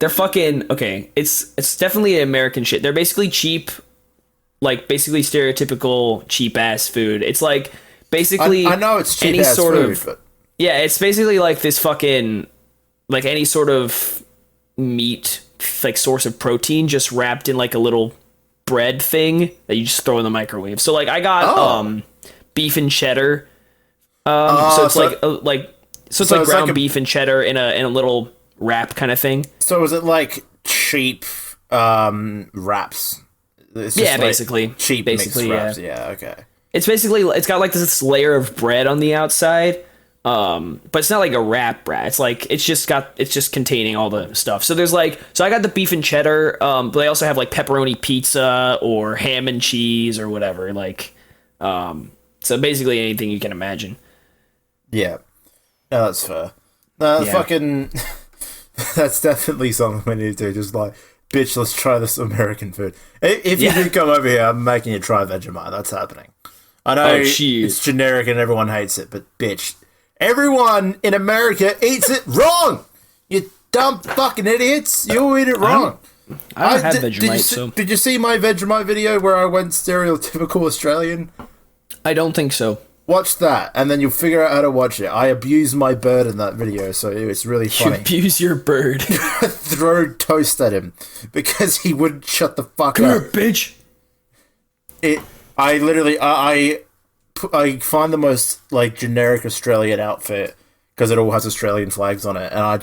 they're fucking okay. It's definitely American shit. They're basically cheap, like basically stereotypical cheap ass food. It's like basically I know it's cheap any ass sort food, of but yeah. It's basically like this fucking like any sort of meat like source of protein just wrapped in like a little bread thing that you just throw in the microwave. So like I got beef and cheddar. So it's like ground like beef and cheddar in a little wrap kind of thing. So is it like cheap wraps? It's just basically cheap basically mixed wraps. Yeah, okay. It's basically it's got like this layer of bread on the outside. But it's not like a wrap. It's like it's just containing all the stuff. So there's like I got the beef and cheddar. But they also have like pepperoni pizza or ham and cheese or whatever. Like so basically anything you can imagine. Yeah. No, that's fair. No, Yeah. fucking that's definitely something we need to do. Just like, bitch, let's try this American food. If you do come over here, I'm making you try Vegemite. That's happening. I know it's generic and everyone hates it, but bitch, everyone in America eats it wrong. You dumb fucking idiots. You eat it wrong. I don't have Vegemite, did you see my Vegemite video where I went stereotypical Australian? I don't think so. Watch that, and then you'll figure out how to watch it. I abuse my bird in that video, so it's really funny. You abuse your bird. Throw toast at him because he wouldn't shut the fuck Come up. here, bitch. I find the most like generic Australian outfit because it all has Australian flags on it, and I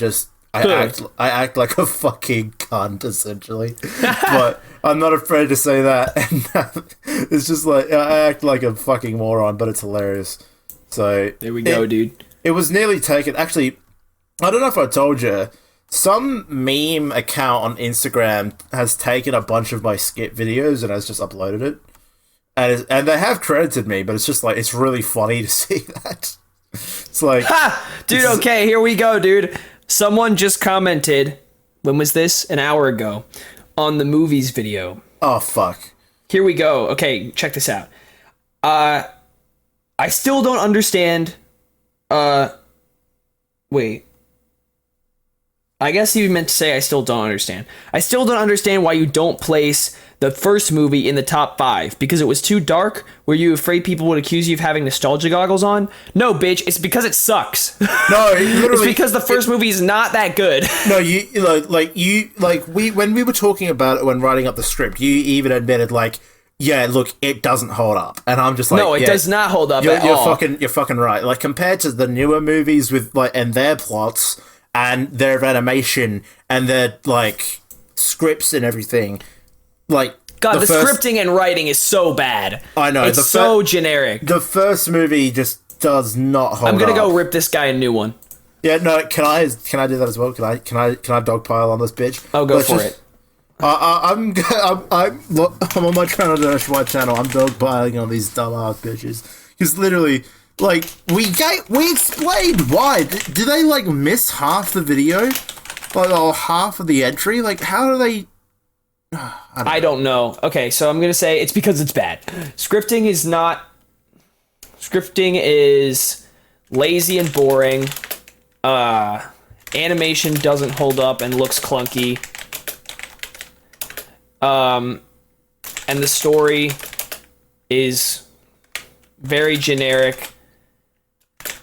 act like a fucking cunt essentially, but I'm not afraid to say that. And it's just like I act like a fucking moron, but it's hilarious. So there we go, dude. It was nearly taken. Actually, I don't know if I told you. Some meme account on Instagram has taken a bunch of my skit videos and has just uploaded it, and they have credited me, but it's just like it's really funny to see that. It's like, dude. Okay, here we go, dude. Someone just commented, when was this? An hour ago, on the movies video. Oh, fuck. Here we go. Okay, check this out. I still don't understand. Wait. I guess you meant to say I still don't understand. I still don't understand why you don't place the first movie in the top 5. Because it was too dark? Were you afraid people would accuse you of having nostalgia goggles on? No, bitch. It's because it sucks. No, literally. It's because the first movie is not that good. No, when we were talking about it when writing up the script, you even admitted like, yeah, look, it doesn't hold up, and I'm just like, no, it does not hold up at you're all. You're fucking right. Like compared to the newer movies with like and their plots and their animation and their like scripts and everything. Like, God, the scripting and writing is so bad. I know. It's so generic. The first movie just does not hold up. I'm gonna go rip this guy a new one. Yeah, no, can I do that as well? Can I dogpile on this bitch? Oh, go for it. I'm on my channel, my channel. I'm dogpiling on these dumbass bitches. Because literally, like, we explained why. Do they like miss half the video, like, or half of the entry? Like, how do they? I don't know. Okay, so I'm gonna say it's because it's bad. Scripting is lazy and boring. Animation doesn't hold up and looks clunky. And the story is very generic,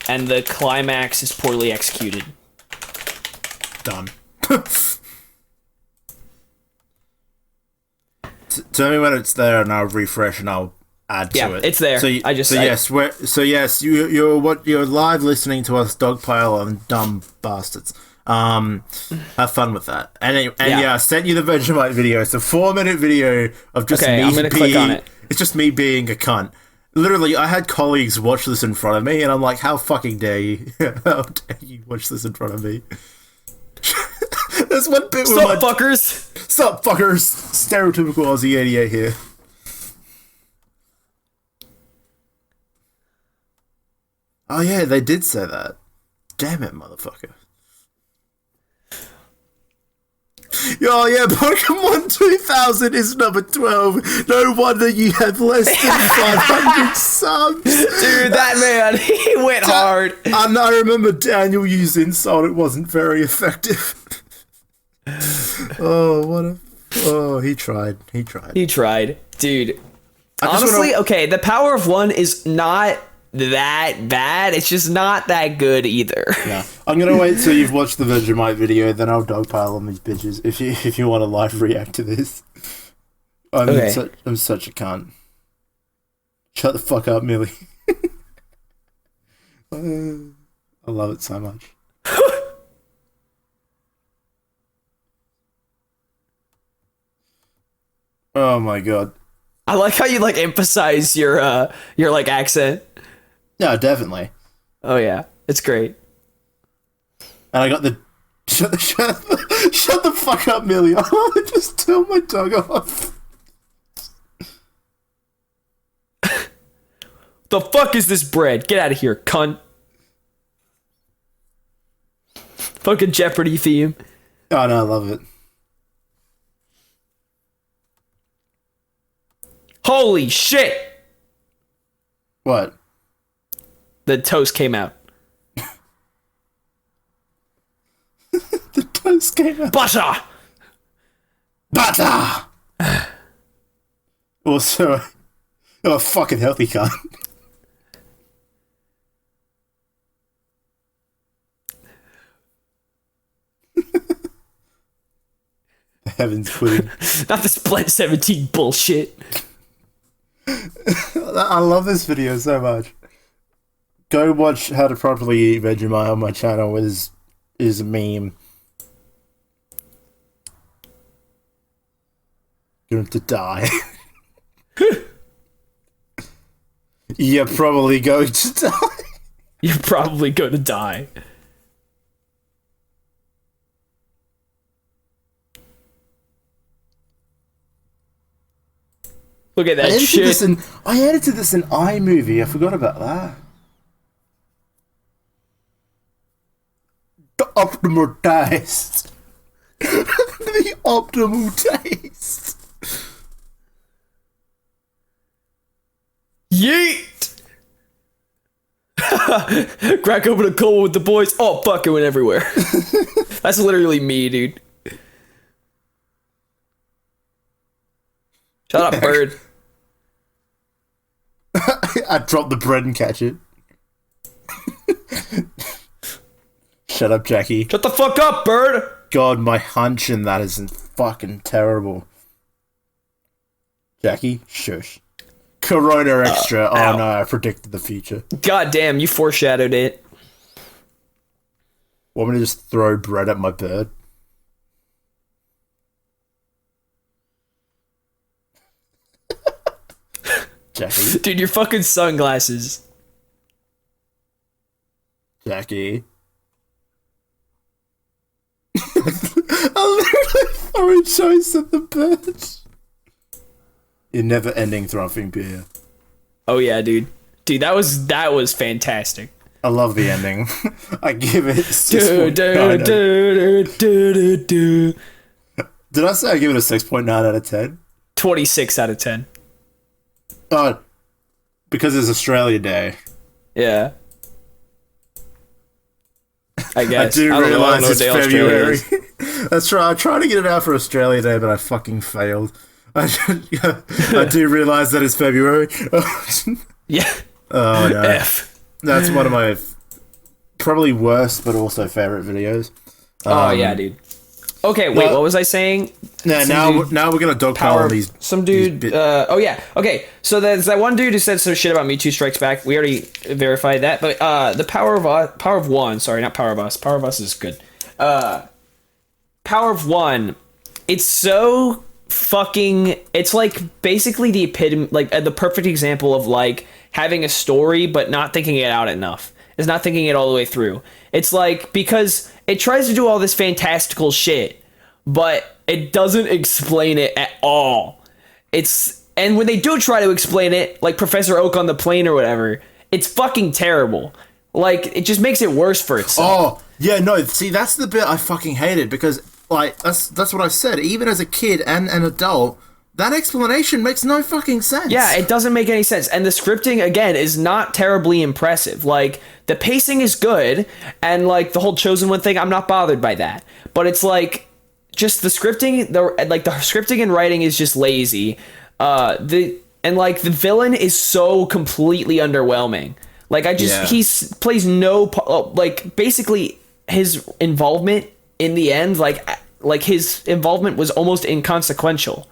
and the climax is poorly executed. Done. Tell me when it's there, and I'll refresh and I'll add to it. Yeah, it's there. You're live listening to us dogpile on dumb bastards. Have fun with that. I sent you the Vegemite video. It's a 4-minute video of just me. I'm gonna click on it. It's just me being a cunt. Literally, I had colleagues watch this in front of me, and I'm like, how fucking dare you? How dare you watch this in front of me? There's one bit where Sup, fuckers? Sup, fuckers? Stereotypical Aussie 88 here. Oh yeah, they did say that. Damn it, motherfucker. Oh yeah, Pokemon 2000 is number 12. No wonder you have less than 500 subs. Dude, that man, he went hard. And I remember Daniel used insult. It wasn't very effective. Oh, what a... Oh, he tried. He tried. He tried. Dude. Honestly, okay, the power of one is not that bad. It's just not that good either. Yeah. I'm gonna wait till you've watched the Vegemite video, then I'll dogpile on these bitches if you want to live react to this. I'm such a cunt. Shut the fuck up, Millie. I love it so much. Oh my god. I like how you like emphasize your like accent. Yeah, definitely. Oh yeah, it's great. And I got the shut the fuck up, Millie. I want to just turn my tongue off. The fuck is this bread? Get out of here, cunt. Fucking Jeopardy theme. Oh no, I love it. Holy shit! What? The toast came out. The toast came out. Butter! Butter! Also, a fucking healthy cunt. Heaven's pudding. Not this Blend 17 bullshit. I love this video so much. Go watch how to properly eat Vegemite on my channel is a meme. Going to die. You're probably going to die. You're probably gonna die. Look at that shit. I edited this in iMovie. I forgot about that. The optimal taste. The optimal taste. Yeet! Crack open a cold with the boys. Oh, fuck, it went everywhere. That's literally me, dude. Shut up, bird. I dropped the bread and catch it. Shut up, Jackie. Shut the fuck up, bird! God, my hunch in that is fucking terrible. Jackie, shush. Corona extra. Oh no, I predicted the future. God damn, you foreshadowed it. Want me to just throw bread at my bird? Jackie. Dude, your fucking sunglasses. Jackie. I literally threw choice at the bird. You're never ending throbbing beer. Oh yeah, dude. Dude, that was fantastic. I love the ending. I give it 6.9. Did I say I give it a 6.9 out of 10? 26 out of 10. Oh, because it's Australia Day. Yeah. I guess. I do realise it's day February. That's right. I tried to get it out for Australia Day, but I fucking failed. I do realise that it's February. Yeah. Oh no. F. That's one of my probably worst, but also favourite videos. Oh yeah, dude. Okay, wait. What was I saying? Yeah, now we're gonna dogpile on these. Some dude. Oh yeah. Okay. So there's that one dude who said some shit about Me Too Strikes Back. We already verified that. But the power of one. Sorry, not Power of Us. Power of Us is good. Power of One. It's so fucking. It's like basically the epitome, like the perfect example of like having a story but not thinking it out enough. It's not thinking it all the way through. It's like because it tries to do all this fantastical shit, but it doesn't explain it at all. And when they do try to explain it, like Professor Oak on the plane or whatever, it's fucking terrible. Like it just makes it worse for itself. Oh yeah, no. See, that's the bit I fucking hated because like that's what I said. Even as a kid and an adult, that explanation makes no fucking sense. Yeah, it doesn't make any sense. And the scripting, again, is not terribly impressive. Like, the pacing is good, and, like, the whole Chosen One thing, I'm not bothered by that. But it's like, just the scripting, the scripting and writing is just lazy. The villain is so completely underwhelming. Like he plays no basically his involvement in the end, like his involvement was almost inconsequential.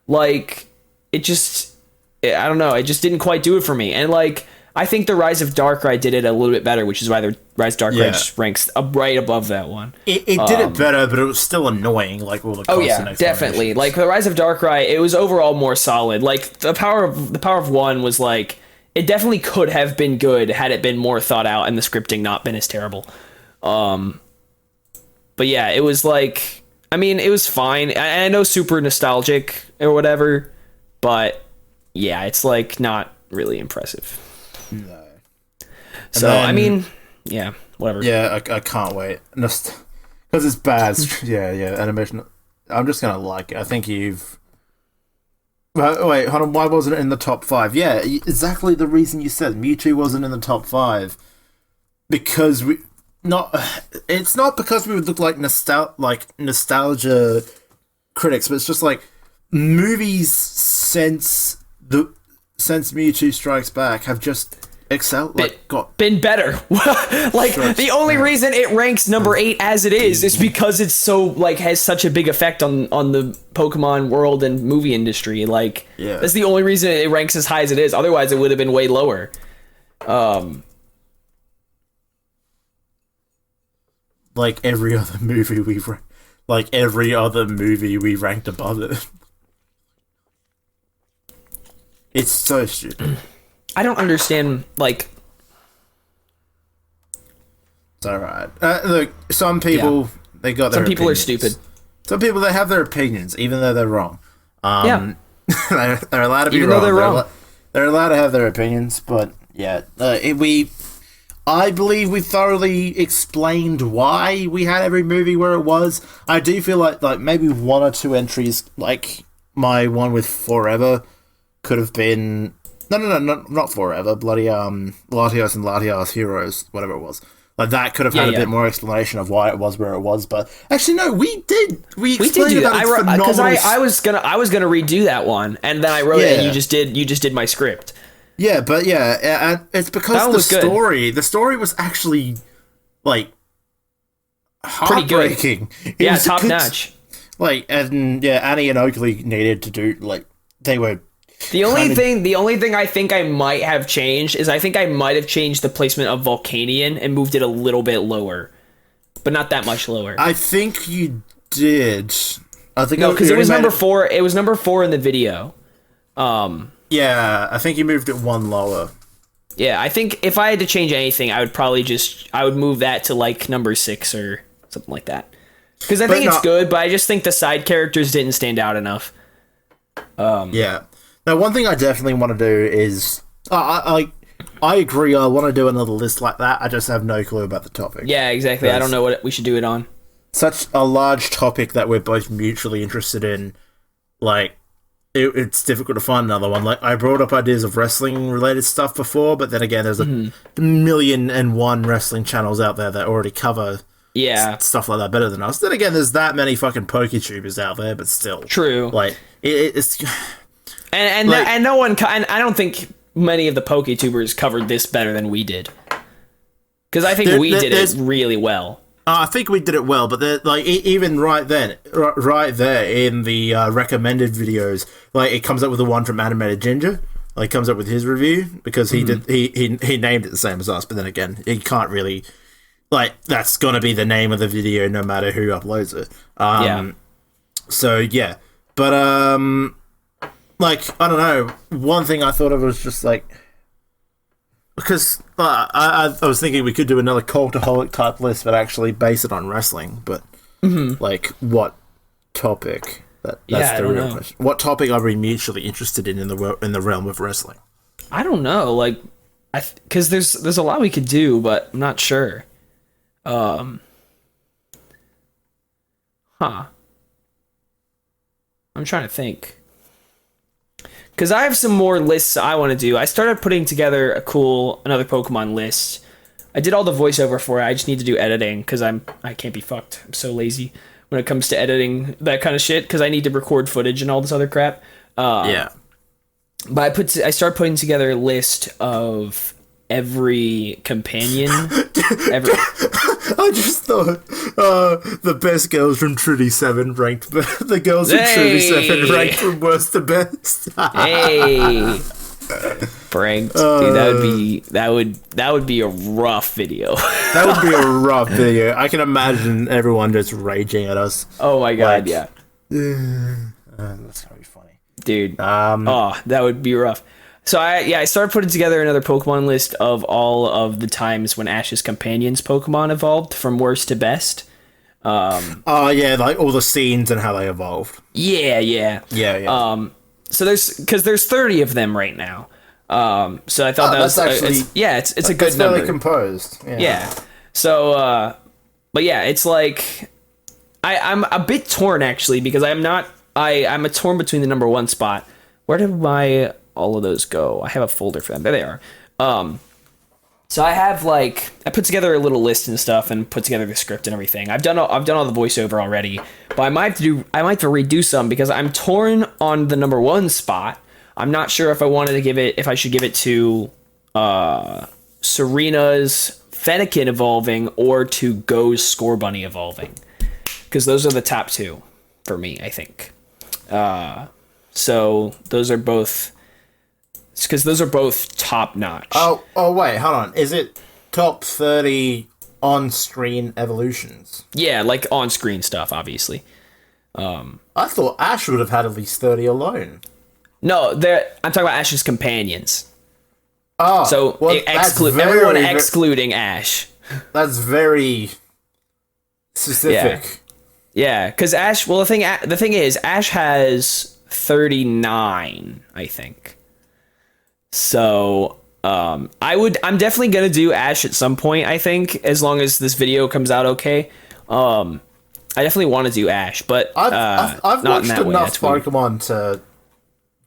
Like it just, I don't know, it just didn't quite do it for me. And like I think the Rise of Darkrai did it a little bit better, which is why the Rise of Darkrai just ranks right above that one. It did it better, but it was still annoying. Like all the constant definitely. Like the Rise of Darkrai, it was overall more solid. Like the power of one was like, it definitely could have been good had it been more thought out and the scripting not been as terrible. But yeah, it was like, I mean, it was fine. I know super nostalgic or whatever, but yeah, it's like not really impressive. No. So then, I mean, yeah, whatever. Yeah, I can't wait. Because it's bad. Yeah, animation. I'm just gonna like it. I think you've. Wait, hold on. Why wasn't it in the top 5? Yeah, exactly the reason you said Mewtwo wasn't in the top 5. Because it's not because we would look like nostalgia critics, but it's just like movies since Mewtwo Strikes Back have just excelled, been better. The only reason it ranks number 8 as it is because it's so like has such a big effect on the Pokemon world and movie industry. Like that's the only reason it ranks as high as it is. Otherwise, it would have been way lower. Like every other movie we ranked above it. It's so stupid. I don't understand, like... It's alright. Look, some people, they got their Some people opinions. are stupid. Some people, they have their opinions, even though they're wrong. Yeah. They're allowed to be even wrong. Though they're wrong. They're allowed to have their opinions, but yeah. I believe we thoroughly explained why we had every movie where it was. I do feel like maybe 1 or 2 entries, like my one with Forever, could have been... No, not Forever. Bloody Latios and Latios Heroes, whatever it was. Like that could have had a bit more explanation of why it was where it was. But actually, no, we did. We explained do that. Because I was gonna redo that one, and then I wrote it, and you just did my script. Yeah, but and it's because the story was actually like heartbreaking. Pretty good. Yeah, top notch. Like, and Annie and Oakley needed to do they were. The only thing I think I might have changed is I think I might have changed the placement of Volcanion and moved it a little bit lower, but not that much lower. I think you did. I think no, because it was number 4. It was number 4 in the video. Yeah, I think you moved it 1 lower. Yeah, I think if I had to change anything, I would move that to like number 6 or something like that. Because I think it's good, but I just think the side characters didn't stand out enough. Yeah. Now, one thing I definitely want to do is... I agree, I want to do another list like that. I just have no clue about the topic. Yeah, exactly. I don't know what we should do it on. Such a large topic that we're both mutually interested in. Like, it's difficult to find another one. Like, I brought up ideas of wrestling-related stuff before, but then again, there's a 1,000,001 wrestling channels out there that already cover... stuff like that better than us. Then again, there's that many fucking PokeTubers out there, but still. True. Like, it's... And no one... And I don't think many of the PokeTubers covered this better than we did. Because I think we did it really well. I think we did it well, but like even right there in the recommended videos, like it comes up with the one from Animated Ginger. Like comes up with his review because he did he named it the same as us, but then again, he can't really... Like, that's gonna be the name of the video no matter who uploads it. So, yeah. But, like, I don't know. One thing I thought of was just, like... Because I was thinking we could do another Cultaholic type list, but actually base it on wrestling. But, like, what topic? That's the real question. What topic are we mutually interested in the realm of wrestling? I don't know. Like, because there's a lot we could do, but I'm not sure. I'm trying to think. Because I have some more lists I want to do. I started putting together another Pokemon list. I did all the voiceover for it. I just need to do editing because I can't be fucked. I'm so lazy. when it comes to editing that kind of shit because I need to record footage and all this other crap. Yeah. But I started putting together a list of every companion. I just thought the best girls from Trudy 7 ranked, the girls from Trudy 7 ranked from worst to best. Hey, pranked, dude. That would be a rough video. That would be a rough video. I can imagine everyone just raging at us. Oh my god, yeah. That's gonna be funny, dude. That would be rough. So I started putting together another Pokemon list of all of the times when Ash's companions Pokemon evolved from worst to best. Yeah, like all the scenes and how they evolved. Yeah. So there's 30 of them right now. So I thought that was actually it's a good number. Fairly composed. Yeah. So but yeah, it's like I'm a bit torn actually because I'm a torn between the number 1 spot. Where did all of those go? I have a folder for them. There they are. So I have I put together a little list and stuff and put together the script and everything. I've done all the voiceover already, but I might have to redo some because I'm torn on the number 1 spot. I'm not sure if I should give it to Serena's Fennekin evolving or to Go's Scorbunny evolving. Because those are the top 2 for me, I think. So those are both top notch. Oh wait, hold on. Is it top 30 on-screen evolutions? Yeah, like on-screen stuff, obviously. I thought Ash would have had at least 30 alone. No, I'm talking about Ash's companions. Oh, so well, everyone excluding Ash. That's very specific. Yeah, because Ash. Well, the thing is, Ash has 39, I think. So, I'm definitely gonna do Ash at some point. I think as long as this video comes out okay. I definitely want to do Ash, but I've not watched in that enough way. Pokemon to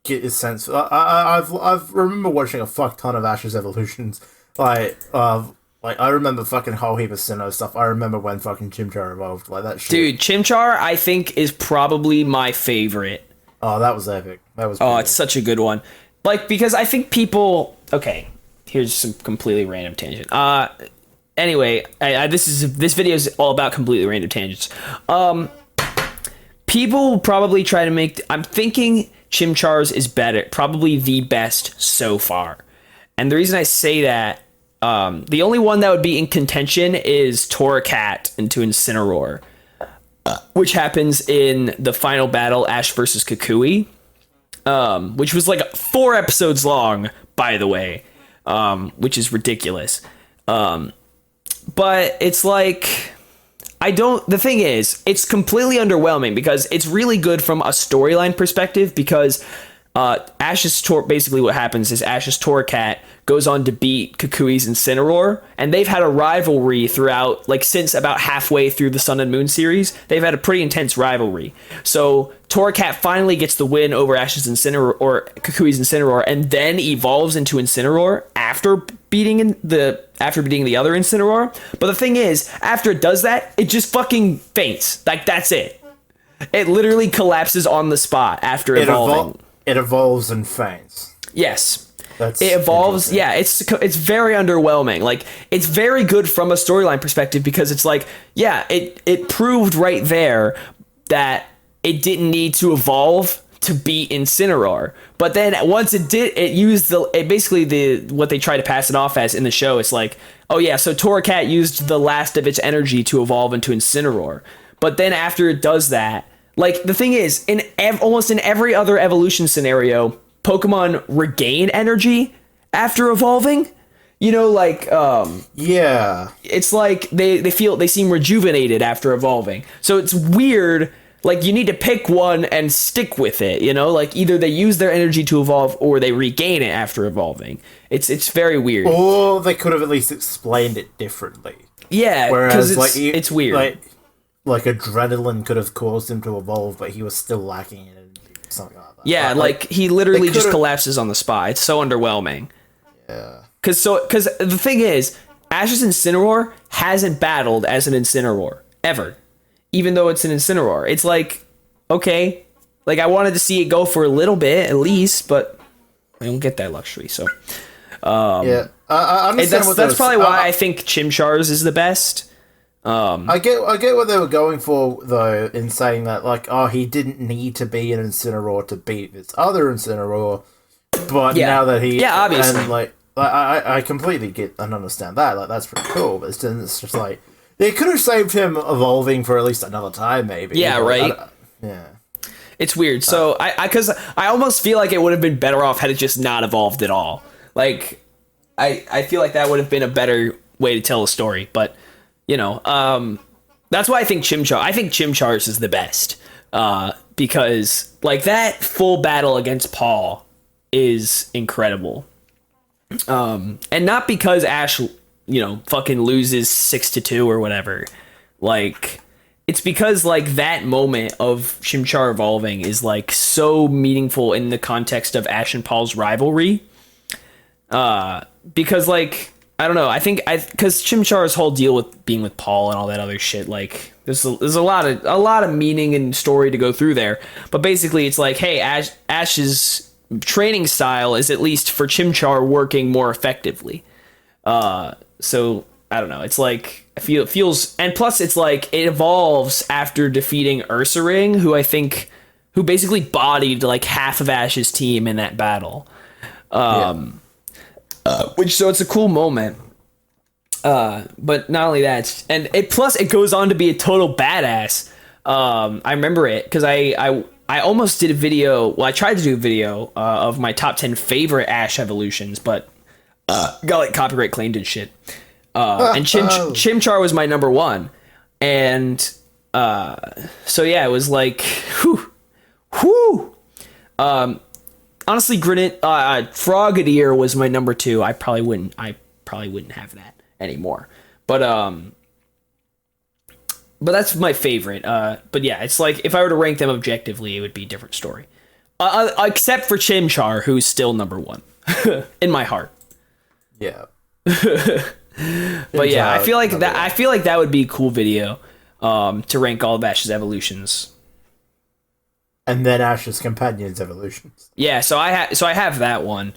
get a sense. I've remember watching a fuck ton of Ash's evolutions. I remember fucking a whole heap of Sinnoh stuff. I remember when fucking Chimchar evolved, like that shit. Dude, Chimchar I think is probably my favorite. Oh, that was epic. It's such a good one. Because I think people. Okay, here's some completely random tangent. Anyway, this video is all about completely random tangents. People probably try to make. I'm thinking Chimchar's is better, probably the best so far. And the reason I say that, the only one that would be in contention is Torracat into Incineroar, which happens in the final battle, Ash versus Kukui, which was 4 episodes long, by the way, which is ridiculous. But it's the thing is, it's completely underwhelming because it's really good from a storyline perspective because basically what happens is Ash's Torracat goes on to beat Kukui's Incineroar, and they've had a rivalry throughout, since about halfway through the Sun and Moon series. They've had a pretty intense rivalry. So Torracat finally gets the win over Ash's Incineroar, or Kukui's Incineroar, and then evolves into Incineroar after beating the other Incineroar. But the thing is, after it does that, it just fucking faints. That's it. It literally collapses on the spot after evolving. It evolves and faints. Yes. It evolves. Yeah, it's very underwhelming. It's very good from a storyline perspective because it's it proved right there that it didn't need to evolve to beat Incineroar. But then once it did, it used what they try to pass it off as in the show. It's so Torracat used the last of its energy to evolve into Incineroar. But then after it does that, the thing is, almost in every other evolution scenario, Pokemon regain energy after evolving. Yeah. It's they seem rejuvenated after evolving. So it's weird. You need to pick one and stick with it, either they use their energy to evolve or they regain it after evolving. It's very weird. Or they could have at least explained it differently. Yeah, because it's weird. Adrenaline could have caused him to evolve, but he was still lacking in energy, something like that. Yeah, he literally just collapses on the spot. It's so underwhelming. Yeah. Because the thing is, Ash's Incineroar hasn't battled as an Incineroar ever. even though it's an Incineroar. It's like, okay, like I wanted to see it go for a little bit at least, but I don't get that luxury. So yeah, I understand that's probably why I think Chimchar's is the best. I get what they were going for though in saying that, like, oh, he didn't need to be an Incineroar to beat this other Incineroar, but now that he obviously, and like I completely get and understand that, like, that's pretty cool, but it's just like they could have saved him evolving for at least another time, maybe. Yeah, right. Yeah. It's weird. So because I almost feel like it would have been better off had it just not evolved at all. Like I feel like that would have been a better way to tell a story. But you know, that's why I think Chimchar's is the best. Because like that full battle against Paul is incredible. And not because Ash, you know, fucking loses 6-2 or whatever. Like, it's because like that moment of Chimchar evolving is like so meaningful in the context of Ash and Paul's rivalry. Because like, I don't know, because Chimchar's whole deal with being with Paul and all that other shit, like there's a lot of meaning and story to go through there. But basically it's like, hey, Ash's training style is at least for Chimchar working more effectively. So I don't know. It's like it feels, and plus it's like it evolves after defeating Ursaring, who basically bodied like half of Ash's team in that battle. Which, so it's a cool moment. But not only that, plus it goes on to be a total badass. I remember it because I almost did a video. Well, I tried to do a video of my top 10 favorite Ash evolutions, but got like copyright claimed and shit. And Chimchar was my number one. And so yeah, it was like, whew. Honestly, Frogadier was my number two. I probably wouldn't have that anymore. But that's my favorite. But yeah, it's like if I were to rank them objectively, it would be a different story. Except for Chimchar, who's still number one in my heart. Yeah. But yeah, I feel like that would be a cool video to rank all of Ash's evolutions. And then Ash's companions' evolutions. Yeah, so I have that one.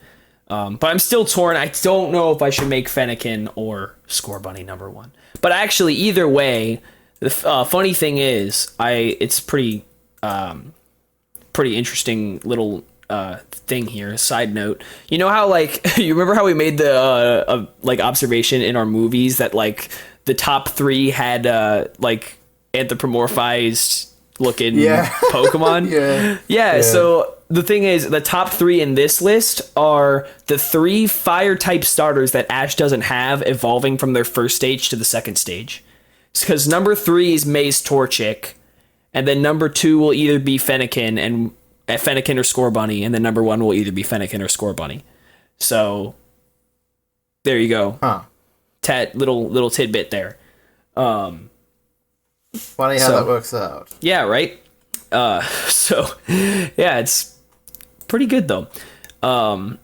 But I'm still torn. I don't know if I should make Fennekin or Scorbunny number one. But actually, either way, the funny thing is, it's pretty interesting little thing here. Side note, you know how like you remember how we made the like observation in our movies that like the top 3 had like anthropomorphized looking Pokemon? Yeah. So the thing is, the top 3 in this list are the 3 fire type starters that Ash doesn't have evolving from their first stage to the second stage. Because number 3 is Maze Torchic, and then number 2 will either be Fennekin or Scorbunny, and then number 1 will either be Fennekin or Scorbunny. So there you go. Little tidbit there. Funny how that works out. Yeah, right? So yeah, it's pretty good though. But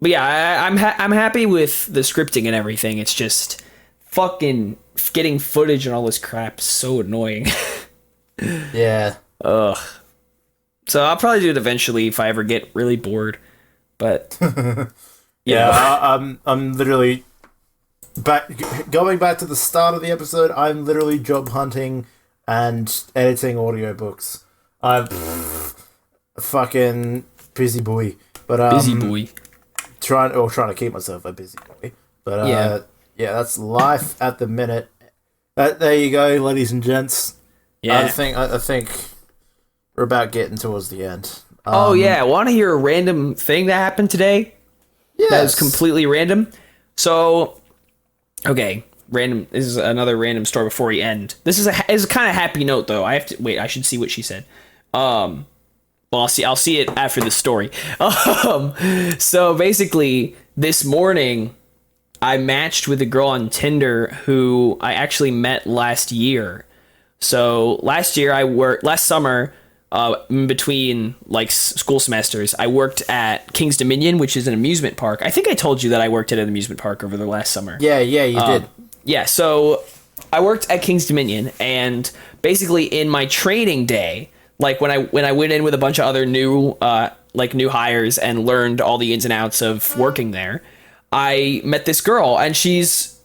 yeah, I'm happy with the scripting and everything. It's just fucking getting footage and all this crap is so annoying. Yeah. Ugh. So I'll probably do it eventually if I ever get really bored. But I'm literally going back to the start of the episode. I'm literally job hunting and editing audiobooks. I'm fucking busy boy. But busy boy. Trying to keep myself a busy boy. But yeah, that's life at the minute. There you go, ladies and gents. Yeah. I think we're about getting towards the end. Want to hear a random thing that happened today? Yes. That was completely random. So, okay, random. This is another random story before we end. This is a kind of happy note though. I should see what she said. Well, I'll see it after the story. So basically, this morning, I matched with a girl on Tinder who I actually met last year. So last summer, in between like school semesters, I worked at King's Dominion, which is an amusement park. I think I told you that I worked at an amusement park over the last summer. Yeah, you did. Yeah, so I worked at King's Dominion, and basically in my training day, like when I went in with a bunch of other new hires and learned all the ins and outs of working there, I met this girl, and she's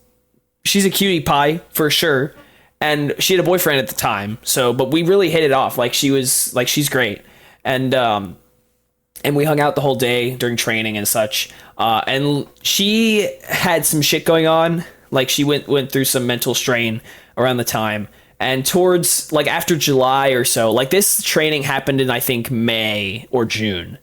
a cutie pie for sure, and she had a boyfriend at the time. So, but we really hit it off. Like she's great, and we hung out the whole day during training and such. And she had some shit going on. Like she went through some mental strain around the time. And towards like after July or so, like this training happened in I think May or June.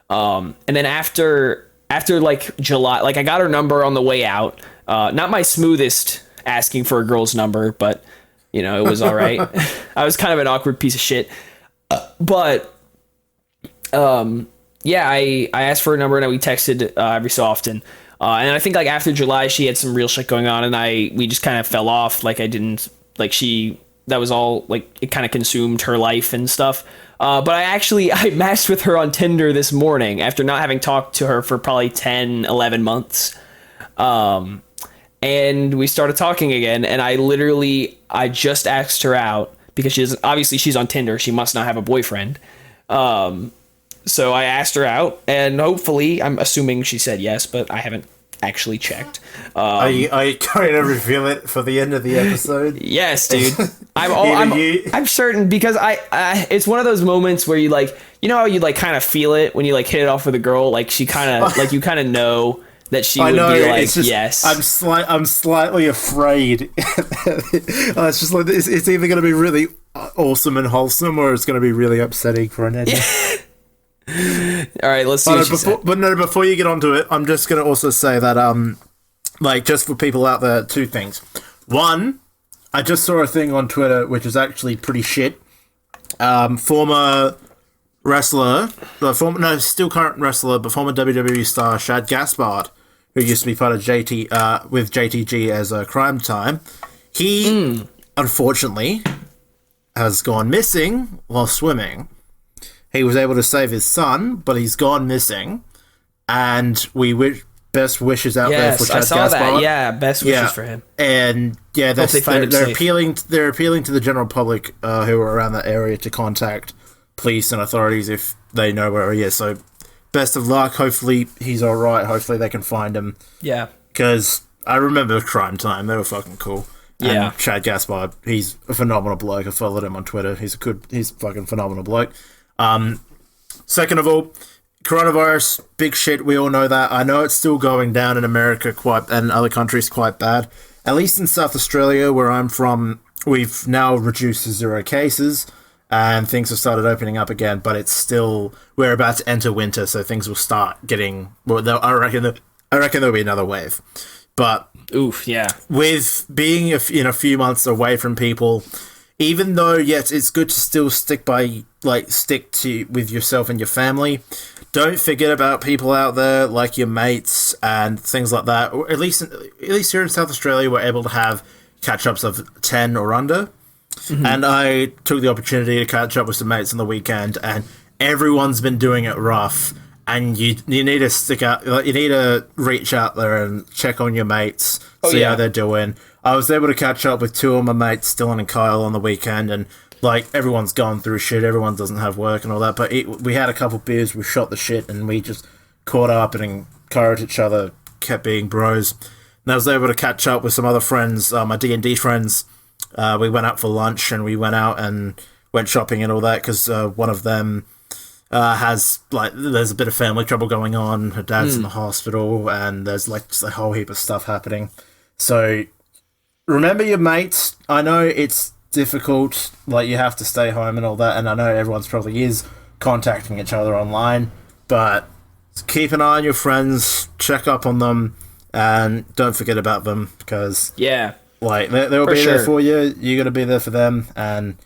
And then after like July, like I got her number on the way out. Not my smoothest asking for a girl's number, but you know, it was all right. I was kind of an awkward piece of shit. But yeah, I asked for a number and we texted every so often. And I think like after July, she had some real shit going on, and we just kind of fell off. Like I didn't like that was all like it kind of consumed her life and stuff. But I matched with her on Tinder this morning after not having talked to her for probably 10, 11 months. And we started talking again, and I just asked her out because she's on Tinder. She must not have a boyfriend. So I asked her out, and hopefully, I'm assuming she said yes, but I haven't actually checked. Are you going to reveal it for the end of the episode? Yes, dude. I'm certain because I it's one of those moments where you like, you know how you like kind of feel it when you like hit it off with a girl, like she kind of like you kind of know that she would be like, it's just, yes. I'm slightly afraid. It's just like it's either going to be really awesome and wholesome, or it's going to be really upsetting for an ending. All right, let's see what she said. But no, before you get onto it, I'm just going to also say that, like, just for people out there, two things. One, I just saw a thing on Twitter which is actually pretty shit. Former wrestler, still current wrestler, but former WWE star Shad Gaspard, who used to be part of with JTG as a Crime Time, he unfortunately has gone missing while swimming. He was able to save his son, but he's gone missing, and we wish best wishes out there for Shad Gaspard. I saw that. Yeah, best wishes for him. And yeah, they're appealing. They're appealing to the general public who are around that area to contact police and authorities if they know where he is. So, best of luck. Hopefully, he's all right. Hopefully, they can find him. Yeah, because I remember Crime Time. They were fucking cool. Yeah, and Shad Gaspard, he's a phenomenal bloke. I followed him on Twitter. He's a fucking phenomenal bloke. Second of all, coronavirus, big shit. We all know that. I know it's still going down in America and other countries quite bad. At least in South Australia, where I'm from, we've now reduced to 0 cases, and things have started opening up again. But it's still, we're about to enter winter, so things will start getting. Well, I reckon there'll be another wave. But oof, yeah. With being in a few months away from people. Even though, yes, it's good to still stick to with yourself and your family, don't forget about people out there like your mates and things like that. Or at least here in South Australia, we're able to have catch-ups of 10 or under. Mm-hmm. And I took the opportunity to catch up with some mates on the weekend, and everyone's been doing it rough. And you need to stick out. You need to reach out there and check on your mates, see how they're doing. I was able to catch up with two of my mates, Dylan and Kyle, on the weekend, and like everyone's gone through shit. Everyone doesn't have work and all that, but we had a couple beers, we shot the shit, and we just caught up and encouraged each other, kept being bros. And I was able to catch up with some other friends, my D&D friends. We went out for lunch and we went out and went shopping and all that because one of them has there's a bit of family trouble going on. Her dad's in the hospital, and there's like just a whole heap of stuff happening. So remember your mates. I know it's difficult, like you have to stay home and all that, and I know everyone's probably is contacting each other online, but keep an eye on your friends, check up on them, and don't forget about them because like they'll be there for you. You got to be there for them, and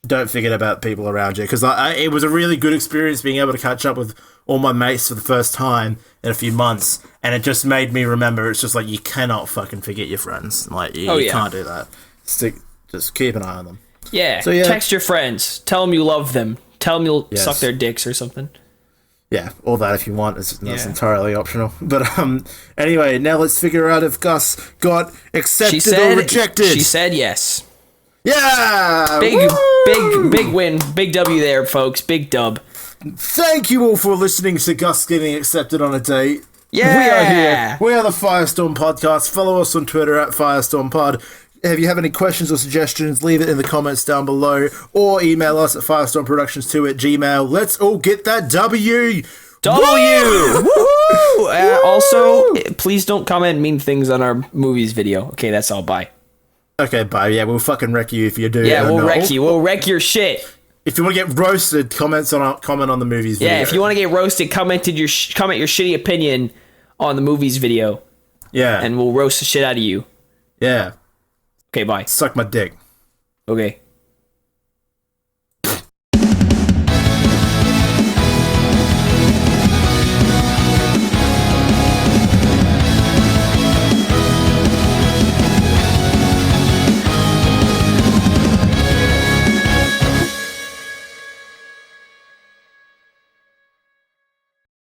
don't forget about people around you because it was a really good experience being able to catch up with all my mates for the first time in a few months, and it just made me remember it's just like you cannot fucking forget your friends. Like you can't do that. Just keep an eye on them. Yeah. So text your friends. Tell them you love them. Tell them you'll suck their dicks or something. Yeah, all that if you want. That's entirely optional. But anyway, now let's figure out if Gus got accepted or rejected. She said yes. Yeah! Big win. Big W there, folks. Big dub. Thank you all for listening to Gus getting accepted on a date. Yeah! We are here. We are the Firestorm Podcast. Follow us on Twitter at FirestormPod. If you have any questions or suggestions, leave it in the comments down below or email us at firestormproductions2@gmail.com. Let's all get that W! Woohoo! Also, please don't comment mean things on our movies video. Okay, that's all. Bye. Okay, bye. Yeah, we'll fucking wreck you if you do. Yeah, we'll wreck you. We'll wreck your shit. If you want to get roasted, comment on the movies video. Yeah, if you want to get roasted, comment your shitty opinion on the movies video. Yeah. And we'll roast the shit out of you. Yeah. Okay, bye. Suck my dick. Okay.